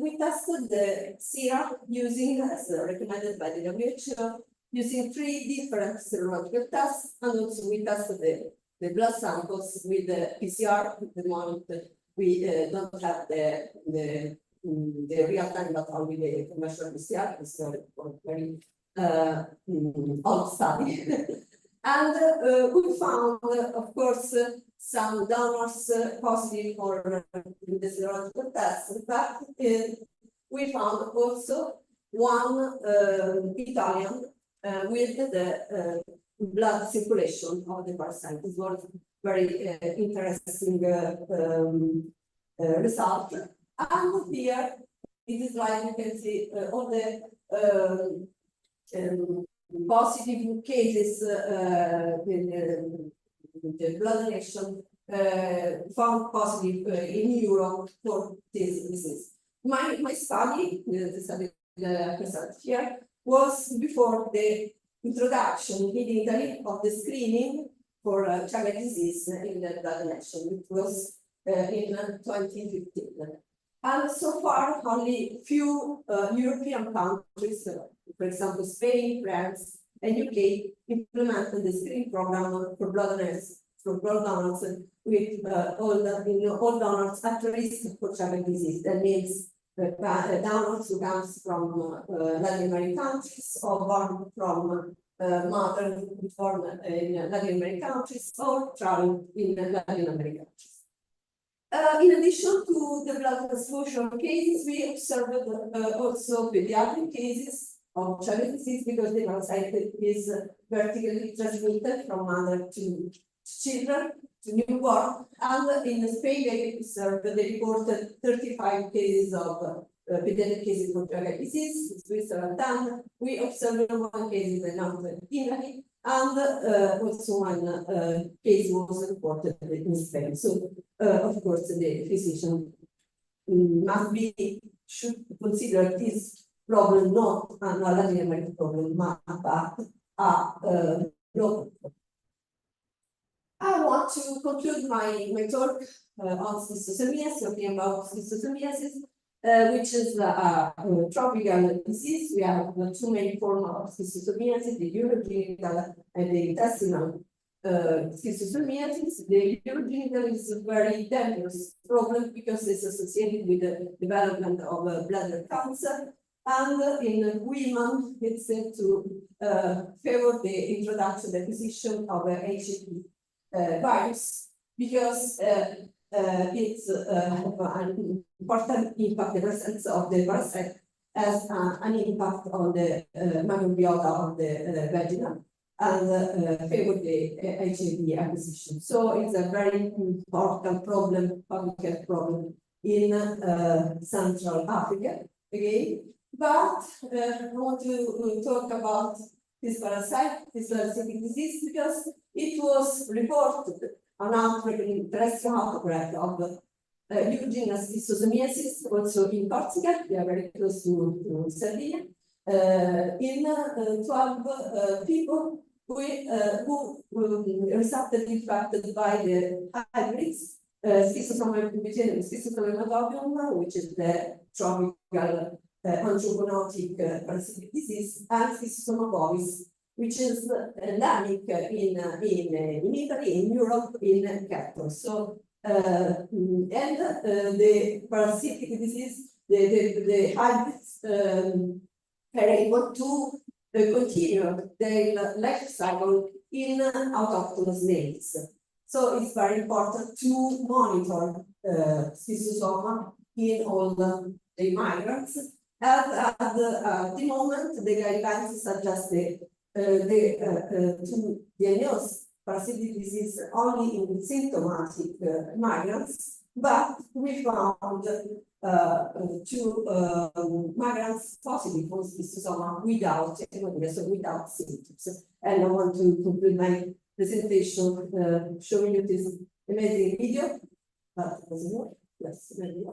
we tested the serum using, as recommended by the WHO, using 3 different serological tests, and also we tested the blood samples with the PCR. At the moment, we don't have the real time, but only the commercial PCR. It's a very old study. And we found, of course, some donors positive for the serological test, but we found also one Italian with the blood circulation of the parasite. This was very interesting result. And here, in this slide, you can see all the positive cases in the blood donation found positive in Europe for this disease. My study, the study presented here, was before the introduction in Italy of the screening for Chagas disease in the blood donation, which was in 2015. And so far, only few European countries, for example, Spain, France, and UK, implemented the screening program for blood donors, with all donors at risk for Chagas disease. That means donors who comes from Latin American countries or born from mother born in Latin American countries or travel in Latin American countries. In addition to the blood transfusion cases, we observed also pediatric cases of Chagas disease because the parasite is vertically transmitted from mother to children, to newborn. And in Spain, they observed, they reported 35 cases of pediatric cases of Chagas disease. In Switzerland, 10. We observed 1 case in Italy, and also 1 case was reported in Spain. So, of course, the physician should consider this problem not a Latin American problem, but a global problem. I want to conclude my talk on schistosomiasis, talking about schistosomiasis, which is a tropical disease. We have 2 main forms of schistosomiasis, the urogenital and the intestinal schistosomiasis. The urogenital is a very dangerous problem because it's associated with the development of bladder cancer. And in women, it's said to favor the introduction, the acquisition of HIV virus, because it's an important impact. The presence of the parasite has an impact on the microbiota of the vagina and favor the HIV acquisition. So it's a very important problem, public health problem in Central Africa again. But I want to talk about this parasite, this parasitic disease, because it was reported an outbreak, an interesting outbreak of Eugenia schistosomiasis, also in Corsica, we are very close to Sardinia, in 12 people who resulted infected by the hybrids, Schistosoma pubicenum, Schistosoma hematobium, which is the tropical oncozoontic parasitic disease, and Schistosoma bovis, which is endemic in Italy, in Europe, in cattle. So, the parasitic disease, the hybrids are able to continue their life cycle in autochthonous snails. So it's very important to monitor schistosoma in all the migrants. At the moment, the guidelines suggest to diagnose parasitic disease only in symptomatic migrants, but we found two migrants positive for schistosoma without without symptoms. And I want to conclude my presentation showing you this amazing video. But it doesn't work. Yes, maybe.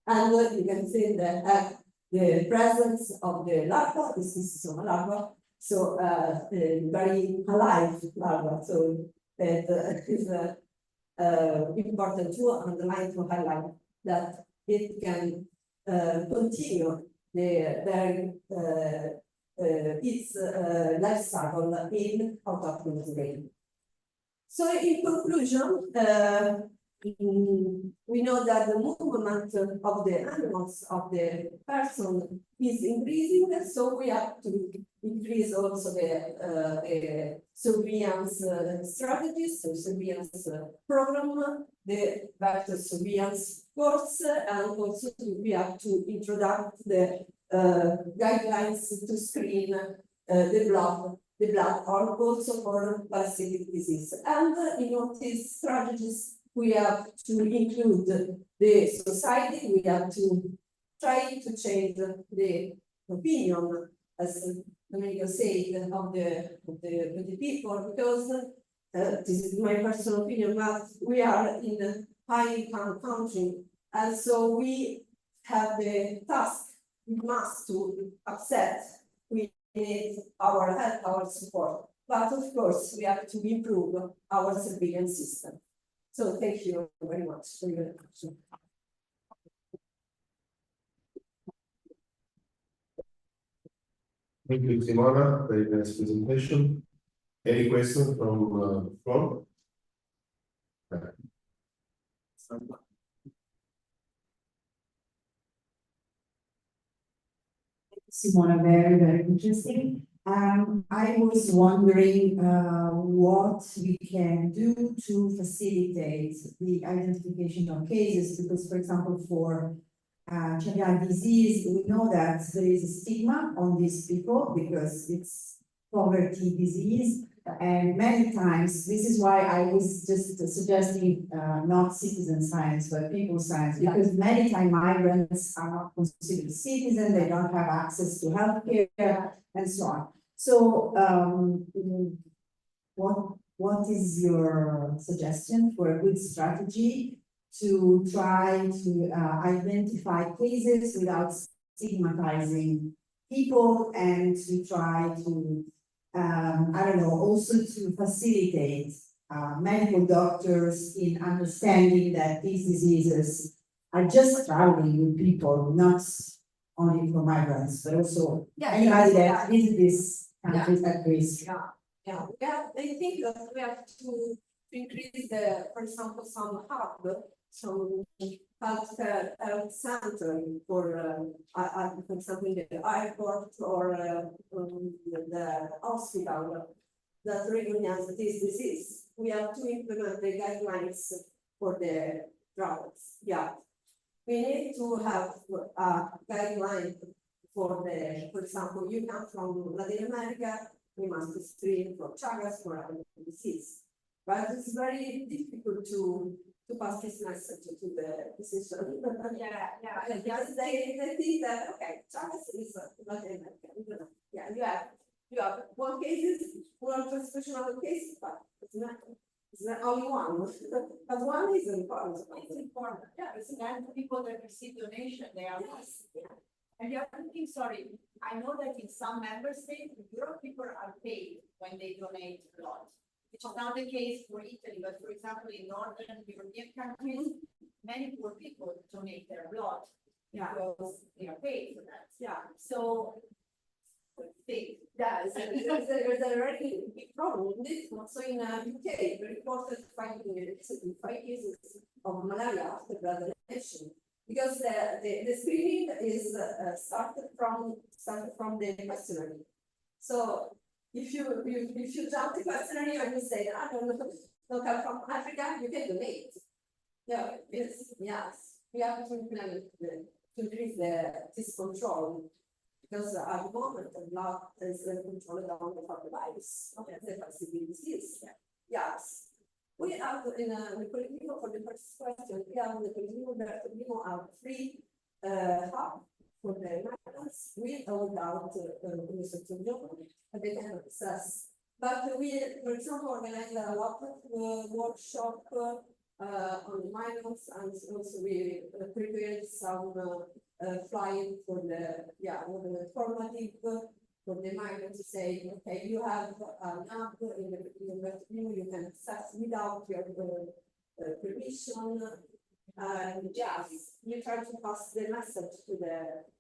And you can see the presence of the larva, the schistosoma larva. So very alive larva. So that is important to underline, to highlight that it can continue its life cycle in autochthonous range. So in conclusion, we know that the movement of the animals of the person is increasing, so we have to increase also the surveillance strategies, so surveillance program, the vector surveillance course, and also we have to introduce the guidelines to screen the blood or also for parasitic disease. And in all these strategies, we have to include the society, we have to try to change the opinion, as Domenico said, of the people, because this is my personal opinion, but we are in a high-income country, and so we have the task, we must to accept, we need our help, our support, but of course we have to improve our surveillance system. So thank you very much for your attention. Thank you, Simona, very nice presentation. Any questions from the floor? Simona, very interesting. I was wondering what we can do to facilitate the identification of cases, because, for example, for celiac disease, we know that there is a stigma on these people because it's poverty disease, and many times this is why I was just suggesting not citizen science but people science, because many times migrants are not considered citizens, they don't have access to healthcare and so on. So what is your suggestion for a good strategy to try to identify cases without stigmatizing people, and to try to I don't know, also to facilitate medical doctors in understanding that these diseases are just traveling with people, not only for migrants, but also anybody that visits these countries at risk. Yeah, I think that we have to increase the, for example, some hub, some health center for example, in the airport or the hospital that recognize this disease. We have to implement the guidelines for the drugs. Yeah, we need to have a guideline for the, for example, you come from Latin America, we must screen for Chagas for other disease. But it's very difficult to pass this message to the physician. Because they think that, okay, Chagas is Latin America. Yeah, you have You have one transmission of the case, but it's not only one, but one is important. It's important, yeah, it's then people that receive donation, they are. Yes, yeah. And the other thing, sorry, I know that in some member states, in Europe, people are paid when they donate blood. Which is not the case for Italy, but for example, in Northern European countries, many poor people donate their blood. Yeah. Because they are paid for that. Yeah. So. Big. Yeah, there's a very big problem with this. Also in UK, we reported 5 cases of malaria after blood donation. Because the screening is started from the questionnaire. So if you jump the questionnaire and you say, I don't come from Africa, you can donate. Yeah, yes, we have to implement to increase this control. Because at the moment, the blood is controlled on the virus, the possible disease. Yes. We have in the Colectivo for the first question, we have the Colectivo have 3 hubs for the migrants with or without research and they can access. But we, for example, organize a lot of workshop on the migrants, and also we prepared some flying for the formative for the migrant to say, okay, you have an app in the you can access without your permission, and just you try to pass the message to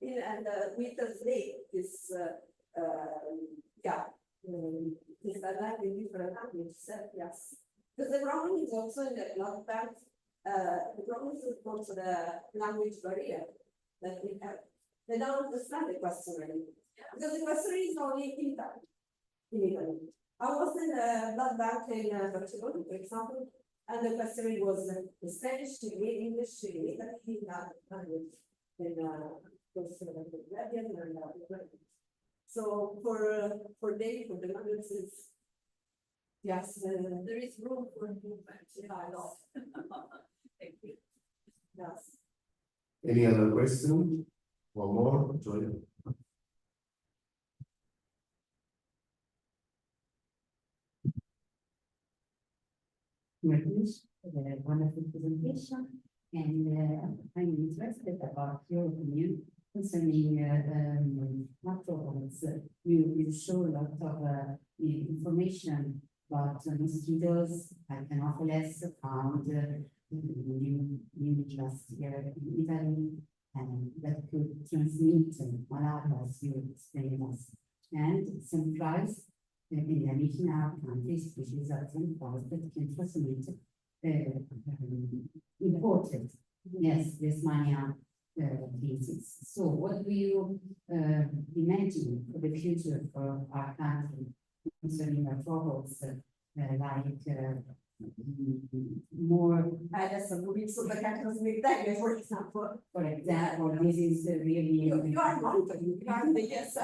and we translate this this dialect in different languages. Yes, because the problem is also in the blood bank. The problem is also the language barrier that we have. They don't understand the questionnaire because the questionnaire is only in Italy. I was in a blood bank in Barcelona, for example, and the questionnaire was in Spanish, in English, in Italy, in language, in so for the language is yes, there is room for improvement. Yeah, a lot. Thank you. Yes. Any other question? One more, Joy. Wonderful presentation, and I'm interested about your opinion concerning macropods. You show a lot of information about mosquitoes, like Anopheles found just here in Italy, and that could transmit malaria, as you explained us, and some flies endemic in our country, species of some flies that can transmit imported, yes, Leishmania disease. So what do you imagine for the future for our country concerning our troubles, more for example. For example, this is really You are not, yes.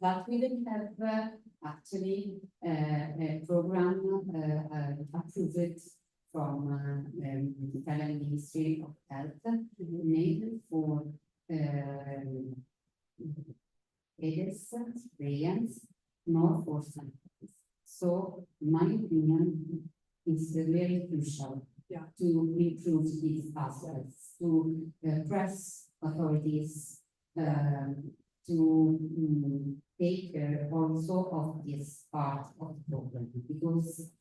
but we don't have actually a program approved from the Italian Ministry of Health made for Aedes, variants, nor for samples. So, in my opinion, it's very crucial to improve these aspects, to press authorities to take care also of this part of the problem, because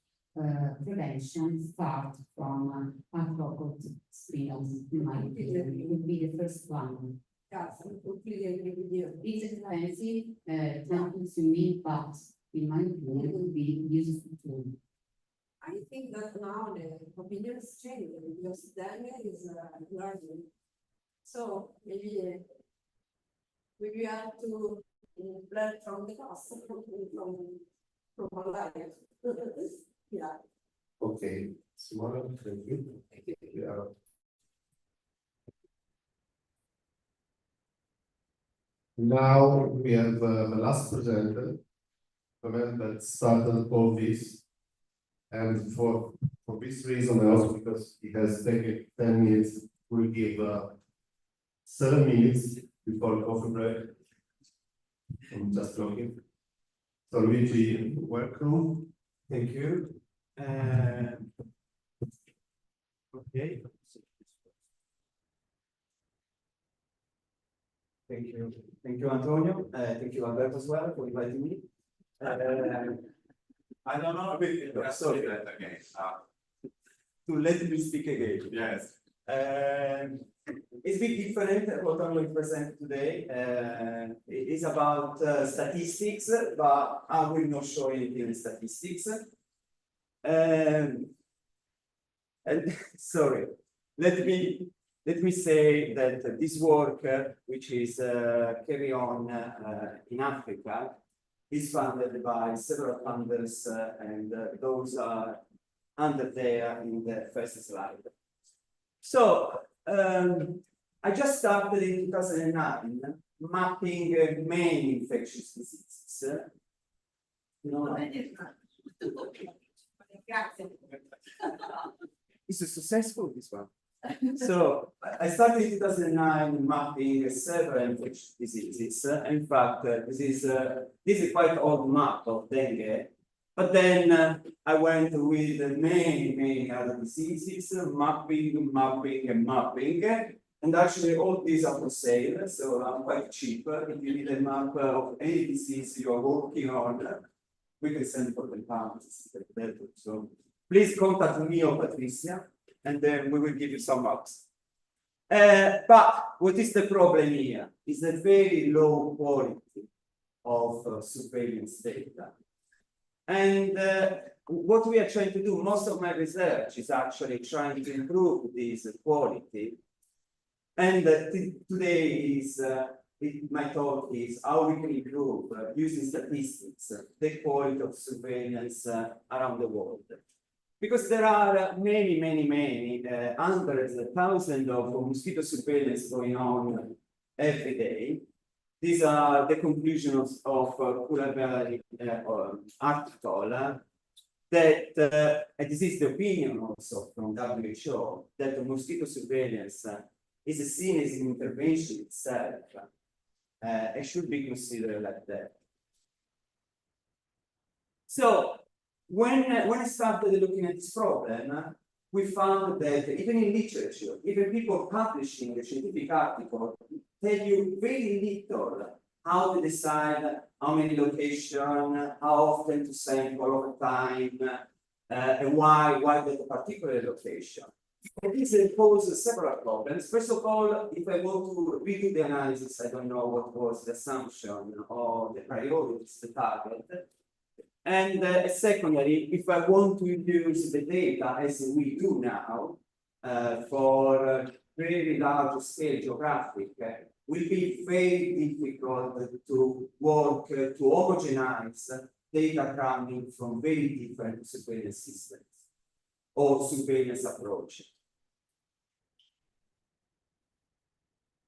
prevention starts from appropriate screening, in my opinion. It would be the first one. Yes, I completely agree with you. It's expensive, time consuming, but in my opinion, it would be useful tool. I think that now the opinion is changing because Daniel is learning. So maybe we have to learn from the past, from our life. Yeah. Okay, Simona, thank you. Yeah. Now we have the last presenter, the man that started all this. And for this reason, and also because he has taken 10 minutes, we'll give 7 minutes before coffee break. I'm just joking. So Luigi, welcome. Thank you. Okay. Thank you, Antonio. Thank you, Alberto, as well, for inviting me. I don't know if sorry again. To let me speak again. Yes. It's a bit different what I'm going to present today. It is about statistics, but I will not show anything in statistics. And sorry, let me say that this work, which is carried on in Africa, is funded by several funders, and those are under there in the first slide. So I just started in 2009 mapping main infectious diseases. It's a successful, this one. So I started in 2009 mapping several infectious diseases. In fact, this is quite an old map of dengue. But then I went with many other diseases, mapping, and actually all these are for sale, so I'm quite cheap. If you need a map of any disease you are working on, we can send for £10. So please contact me or Patricia, and then we will give you some maps. But what is the problem here? Is the very low quality of surveillance data. And what we are trying to do, most of my research is actually trying to improve this quality. And today is, my talk is how we can improve using statistics, the quality of surveillance around the world. Because there are many, hundreds, thousands of mosquito surveillance going on every day. These are the conclusions of Gabrielli article that, and this is the opinion also from WHO, that mosquito surveillance is seen as an intervention itself. It should be considered like that. So when I started looking at this problem, we found that even in literature, even people publishing a scientific article tell you very little how to decide how many locations, how often to sample over time, and why that particular location. And this poses several problems. First of all, if I want to redo the analysis, I don't know what was the assumption or the priorities, the target. And secondly, if I want to use the data as we do now for very large scale geographic, will be very difficult to work to homogenize data coming from very different surveillance systems or surveillance approach.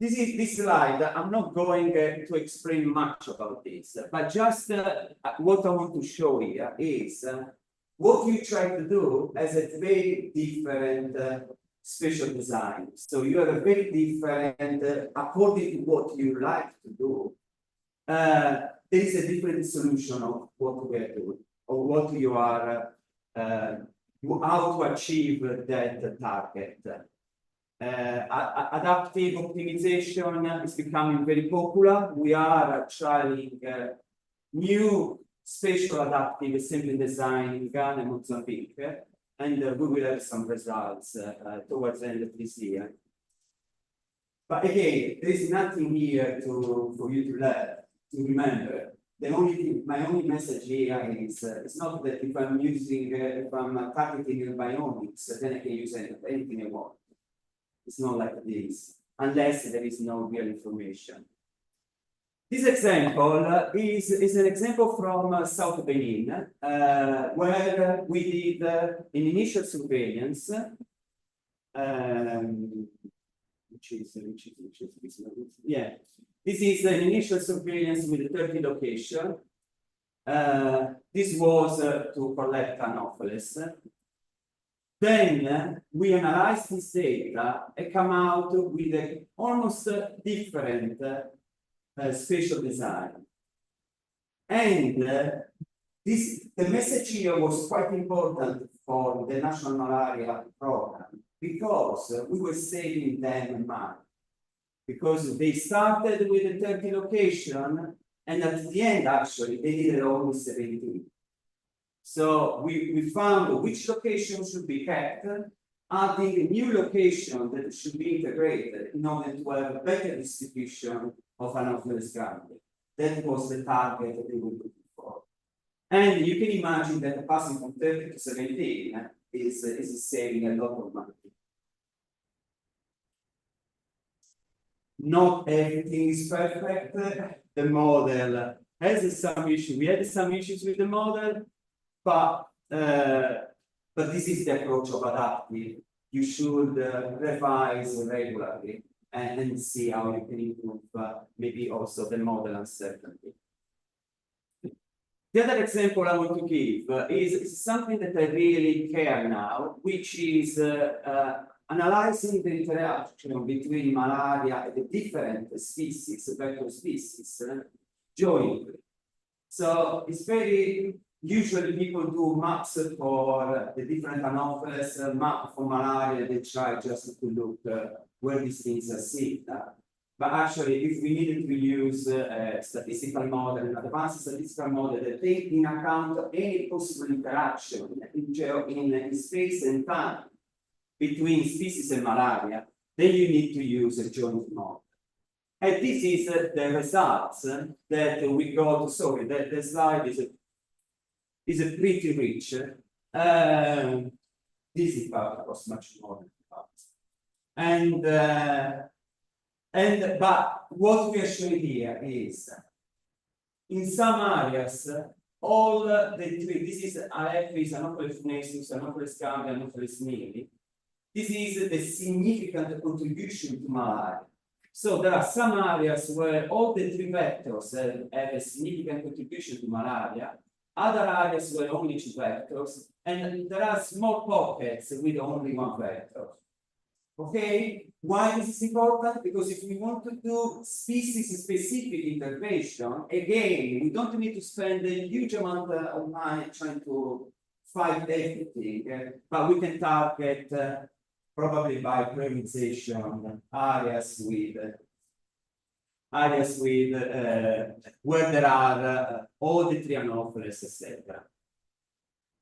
This slide, I'm not going to explain much about this, but just what I want to show here is what you try to do as a very different spatial design. So you have a very different, according to what you like to do, there is a different solution of what we are doing, or what you are, how to achieve that target. Adaptive optimization is becoming very popular. We are trying new spatial adaptive sampling design in Ghana and Mozambique, and we will have some results towards the end of this year. But again, there is nothing here for you to learn, to remember. My only message here is it's not that if I'm targeting biomics, then I can use anything I want. It's not like this, unless there is no real information. This example is an example from South Benin, where we did an initial surveillance, yeah. This is an initial surveillance with 30 locations. This was to collect Anopheles. Then we analyzed this data and come out with an almost different spatial design. And the message here was quite important for the National Malaria Program because we were saving them money. Because they started with a 30 location, and at the end, actually, they needed only 17. So we found which location should be kept, adding a new location that should be integrated in order to have a better distribution of Anopheles grande. That was the target that they were looking for. And you can imagine that passing from 30 to 17 is saving a lot of money. Not everything is perfect. The model has some issues. We had some issues with the model, but this is the approach of adaptive. You should revise regularly and see how you can improve maybe also the model uncertainty. The other example I want to give is something that I really care now, which is analyzing the interaction between malaria and the different species, vector species, jointly. So it's very usually people do maps for the different Anopheles, map for malaria, they try just to look where these things are seen. But actually, if we needed to use a statistical model, an advanced statistical model that take in account any possible interaction in space and time between species and malaria, then you need to use a joint model. And this is the results that we got. Sorry, the slide is a pretty rich. This part was much more than that. But what we are showing here is in some areas, all the three, this is Alepis, Anopheles funestus, Anopheles grande, Anopheles mili. This is the significant contribution to malaria. So there are some areas where all the three vectors have a significant contribution to malaria, other areas where only two vectors, and there are small pockets with only one vector. Okay, why this is important? Because if we want to do species-specific intervention, again, we don't need to spend a huge amount of money trying to fight everything, but we can target probably by periodization areas where there are all the three Anopheles, etc.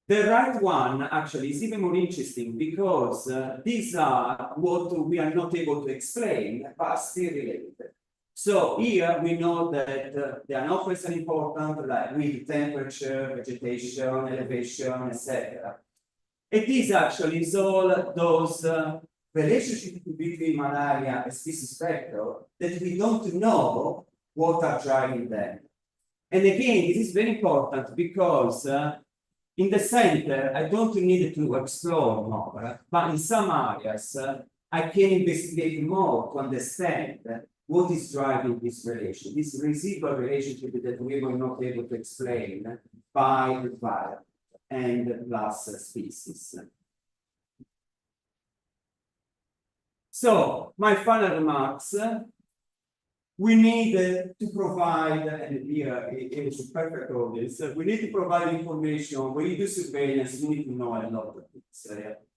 The right one actually is even more interesting because these are what we are not able to explain, but are still related. So here we know that the Anopheles are important, like with temperature, vegetation, elevation, etc. And this actually is all those relationships between malaria and species vector that we don't know what are driving them. And again, this is very important because in the center, I don't need to explore more, but in some areas, I can investigate more to understand what is driving this relation, this residual relationship that we were not able to explain by the environment and plus species. So, my final remarks. We need to provide, and here it is perfect all this, we need to provide information. When you do surveillance, you need to know a lot of things.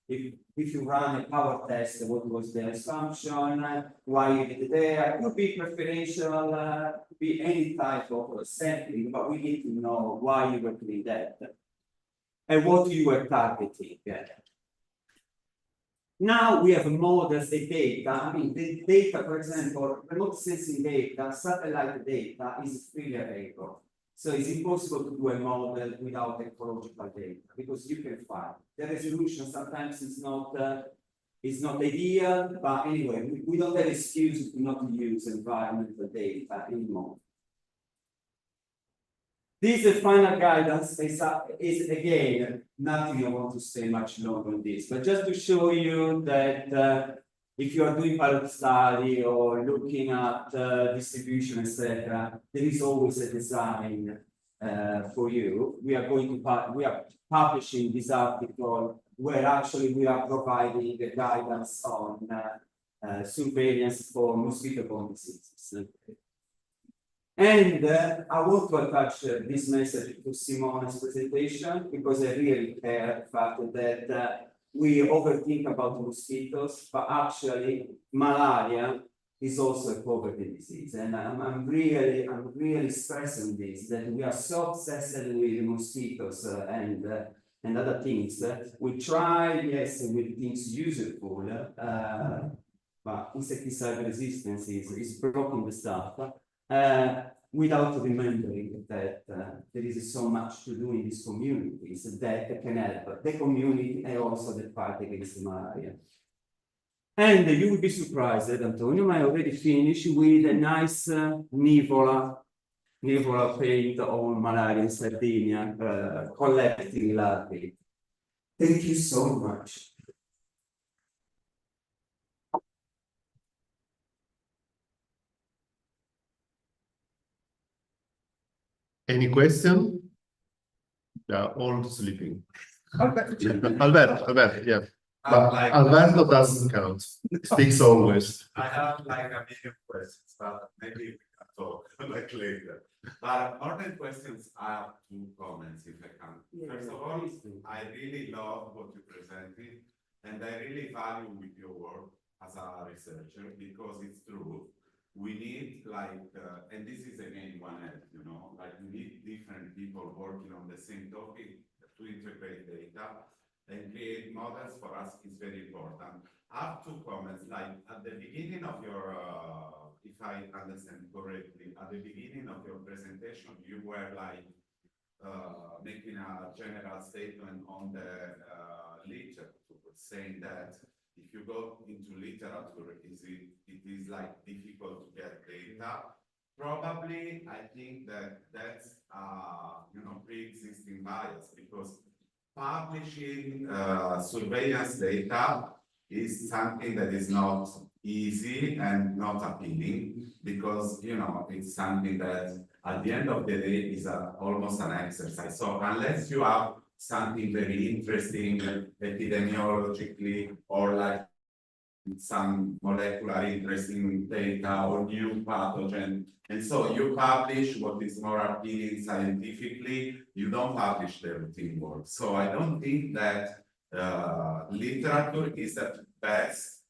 If you run a power test, what was the assumption, why it is there, it could be preferential, could be any type of setting, but we need to know why you were doing that and what you were targeting. Now we have models and data. I mean, the data, for example, remote sensing data, satellite data is freely available. So it's impossible to do a model without ecological data because you can find the resolution sometimes is not ideal, but anyway, we don't have excuse to not use environmental data anymore. This final guidance is again nothing I want to say much longer on this, but just to show you that if you are doing pilot study or looking at distribution, etc., there is always a design for you. We are publishing this article where actually we are providing the guidance on surveillance for mosquito-borne diseases. And I want to attach this message to Simona's presentation because I really care the fact that we overthink about mosquitoes, but actually malaria is also a poverty disease. And I'm really stressing this, that we are so obsessed with mosquitoes and other things. We try, yes, with things useful, but insecticide resistance is blocking the stuff. Without remembering that there is so much to do in these communities that can help the community and also the fight against malaria. And you will be surprised that Antonio, I already finished with a nice Nivola paint on malaria in Sardinia, collecting larvae. Thank you so much. Any question? They are all sleeping. Albert, yeah. But Alberto doesn't count. Speaks always. I have like a million questions, but maybe we can talk like later. But more than questions, I have two comments if I can. First of all, I really love what you presented, and I really value with your work as a researcher because it's true. We need like, and this is again one help, you know, like we need different people working on the same topic to integrate data and create models. For us is very important. I have two comments, like at the beginning of your, if I understand correctly, at the beginning of your presentation, you were like making a general statement on the literature, saying that if you go into literature, it is like difficult to get data. Probably, I think that's you know, pre-existing bias because publishing surveillance data is something that is not easy and not appealing because, you know, it's something that at the end of the day is almost an exercise. So unless you have something very interesting epidemiologically or like some molecular interesting data or new pathogen, and so you publish what is more appealing scientifically, you don't publish the routine work. So I don't think that literature is the best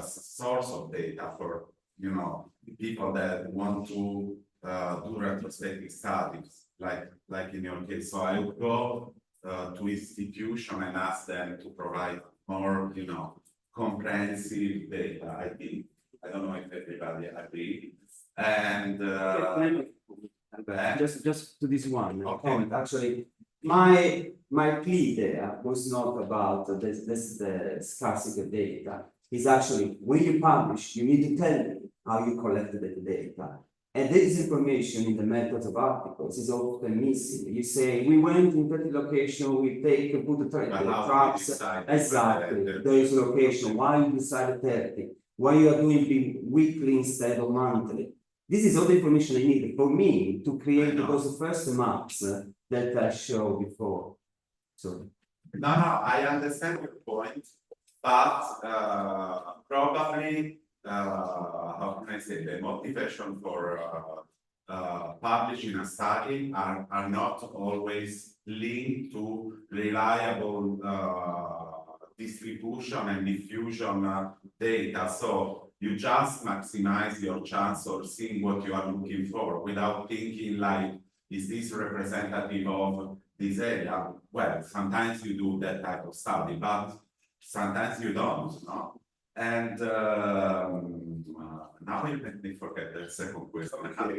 source of data for, you know, people that want to do retrospective studies, like in your case. So I would go to institution and ask them to provide more, you know, comprehensive data. I think, I don't know if everybody agree. And just to this one okay. comment, actually, my plea there was not about the scarcity of data. It's actually when you publish, you need to tell me how you collected the data. And this information in the methods of articles is often missing. You say, we went in 30 location, we put the traps, exactly, those location, why you decided 30, why you are doing weekly instead of monthly. This is all the information I need for me to create those first maps that I showed before. So. No, I understand your point, but probably how can I say, the motivation for publishing a study are not always linked to reliable distribution and diffusion data. So you just maximize your chance of seeing what you are looking for without thinking like, is this representative of this area? Well, sometimes you do that type of study, but sometimes you don't, no? And now you make me forget the second question. But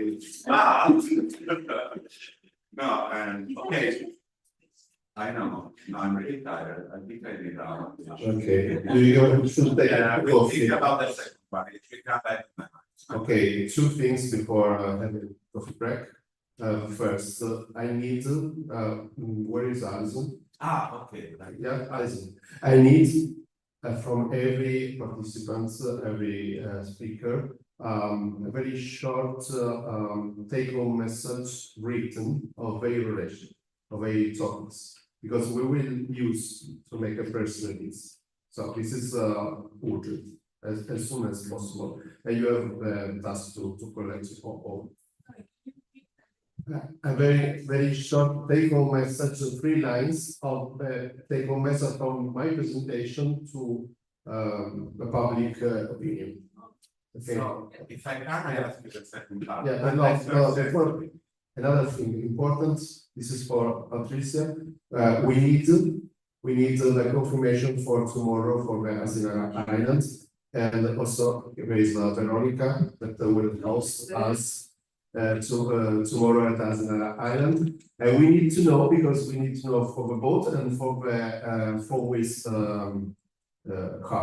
no, and okay. I know. No, I'm really tired. I think I need out. Okay. Do you should take a We'll coffee? think about the second one. It will come back. Okay, two things before having a coffee break. First, I need where is Alison? Okay. Yeah, Alison. I need from every participant, every speaker, a very short take-home message written of a relation, of a topics, because we will use to make a press release. So this is urgent, as soon as possible. And you have the task to collect all. A very short take-home message, 3 lines of take-home message from my presentation to the public opinion. Okay. So if I can, I ask you the second part. Yeah, but no, before, another thing important, this is for Patricia, we need the confirmation for tomorrow for the Asinara Island. And also there is Veronica that will host us tomorrow at Asinara Island. And we need to know, because we need to know for the boat and for the 4-wheel car.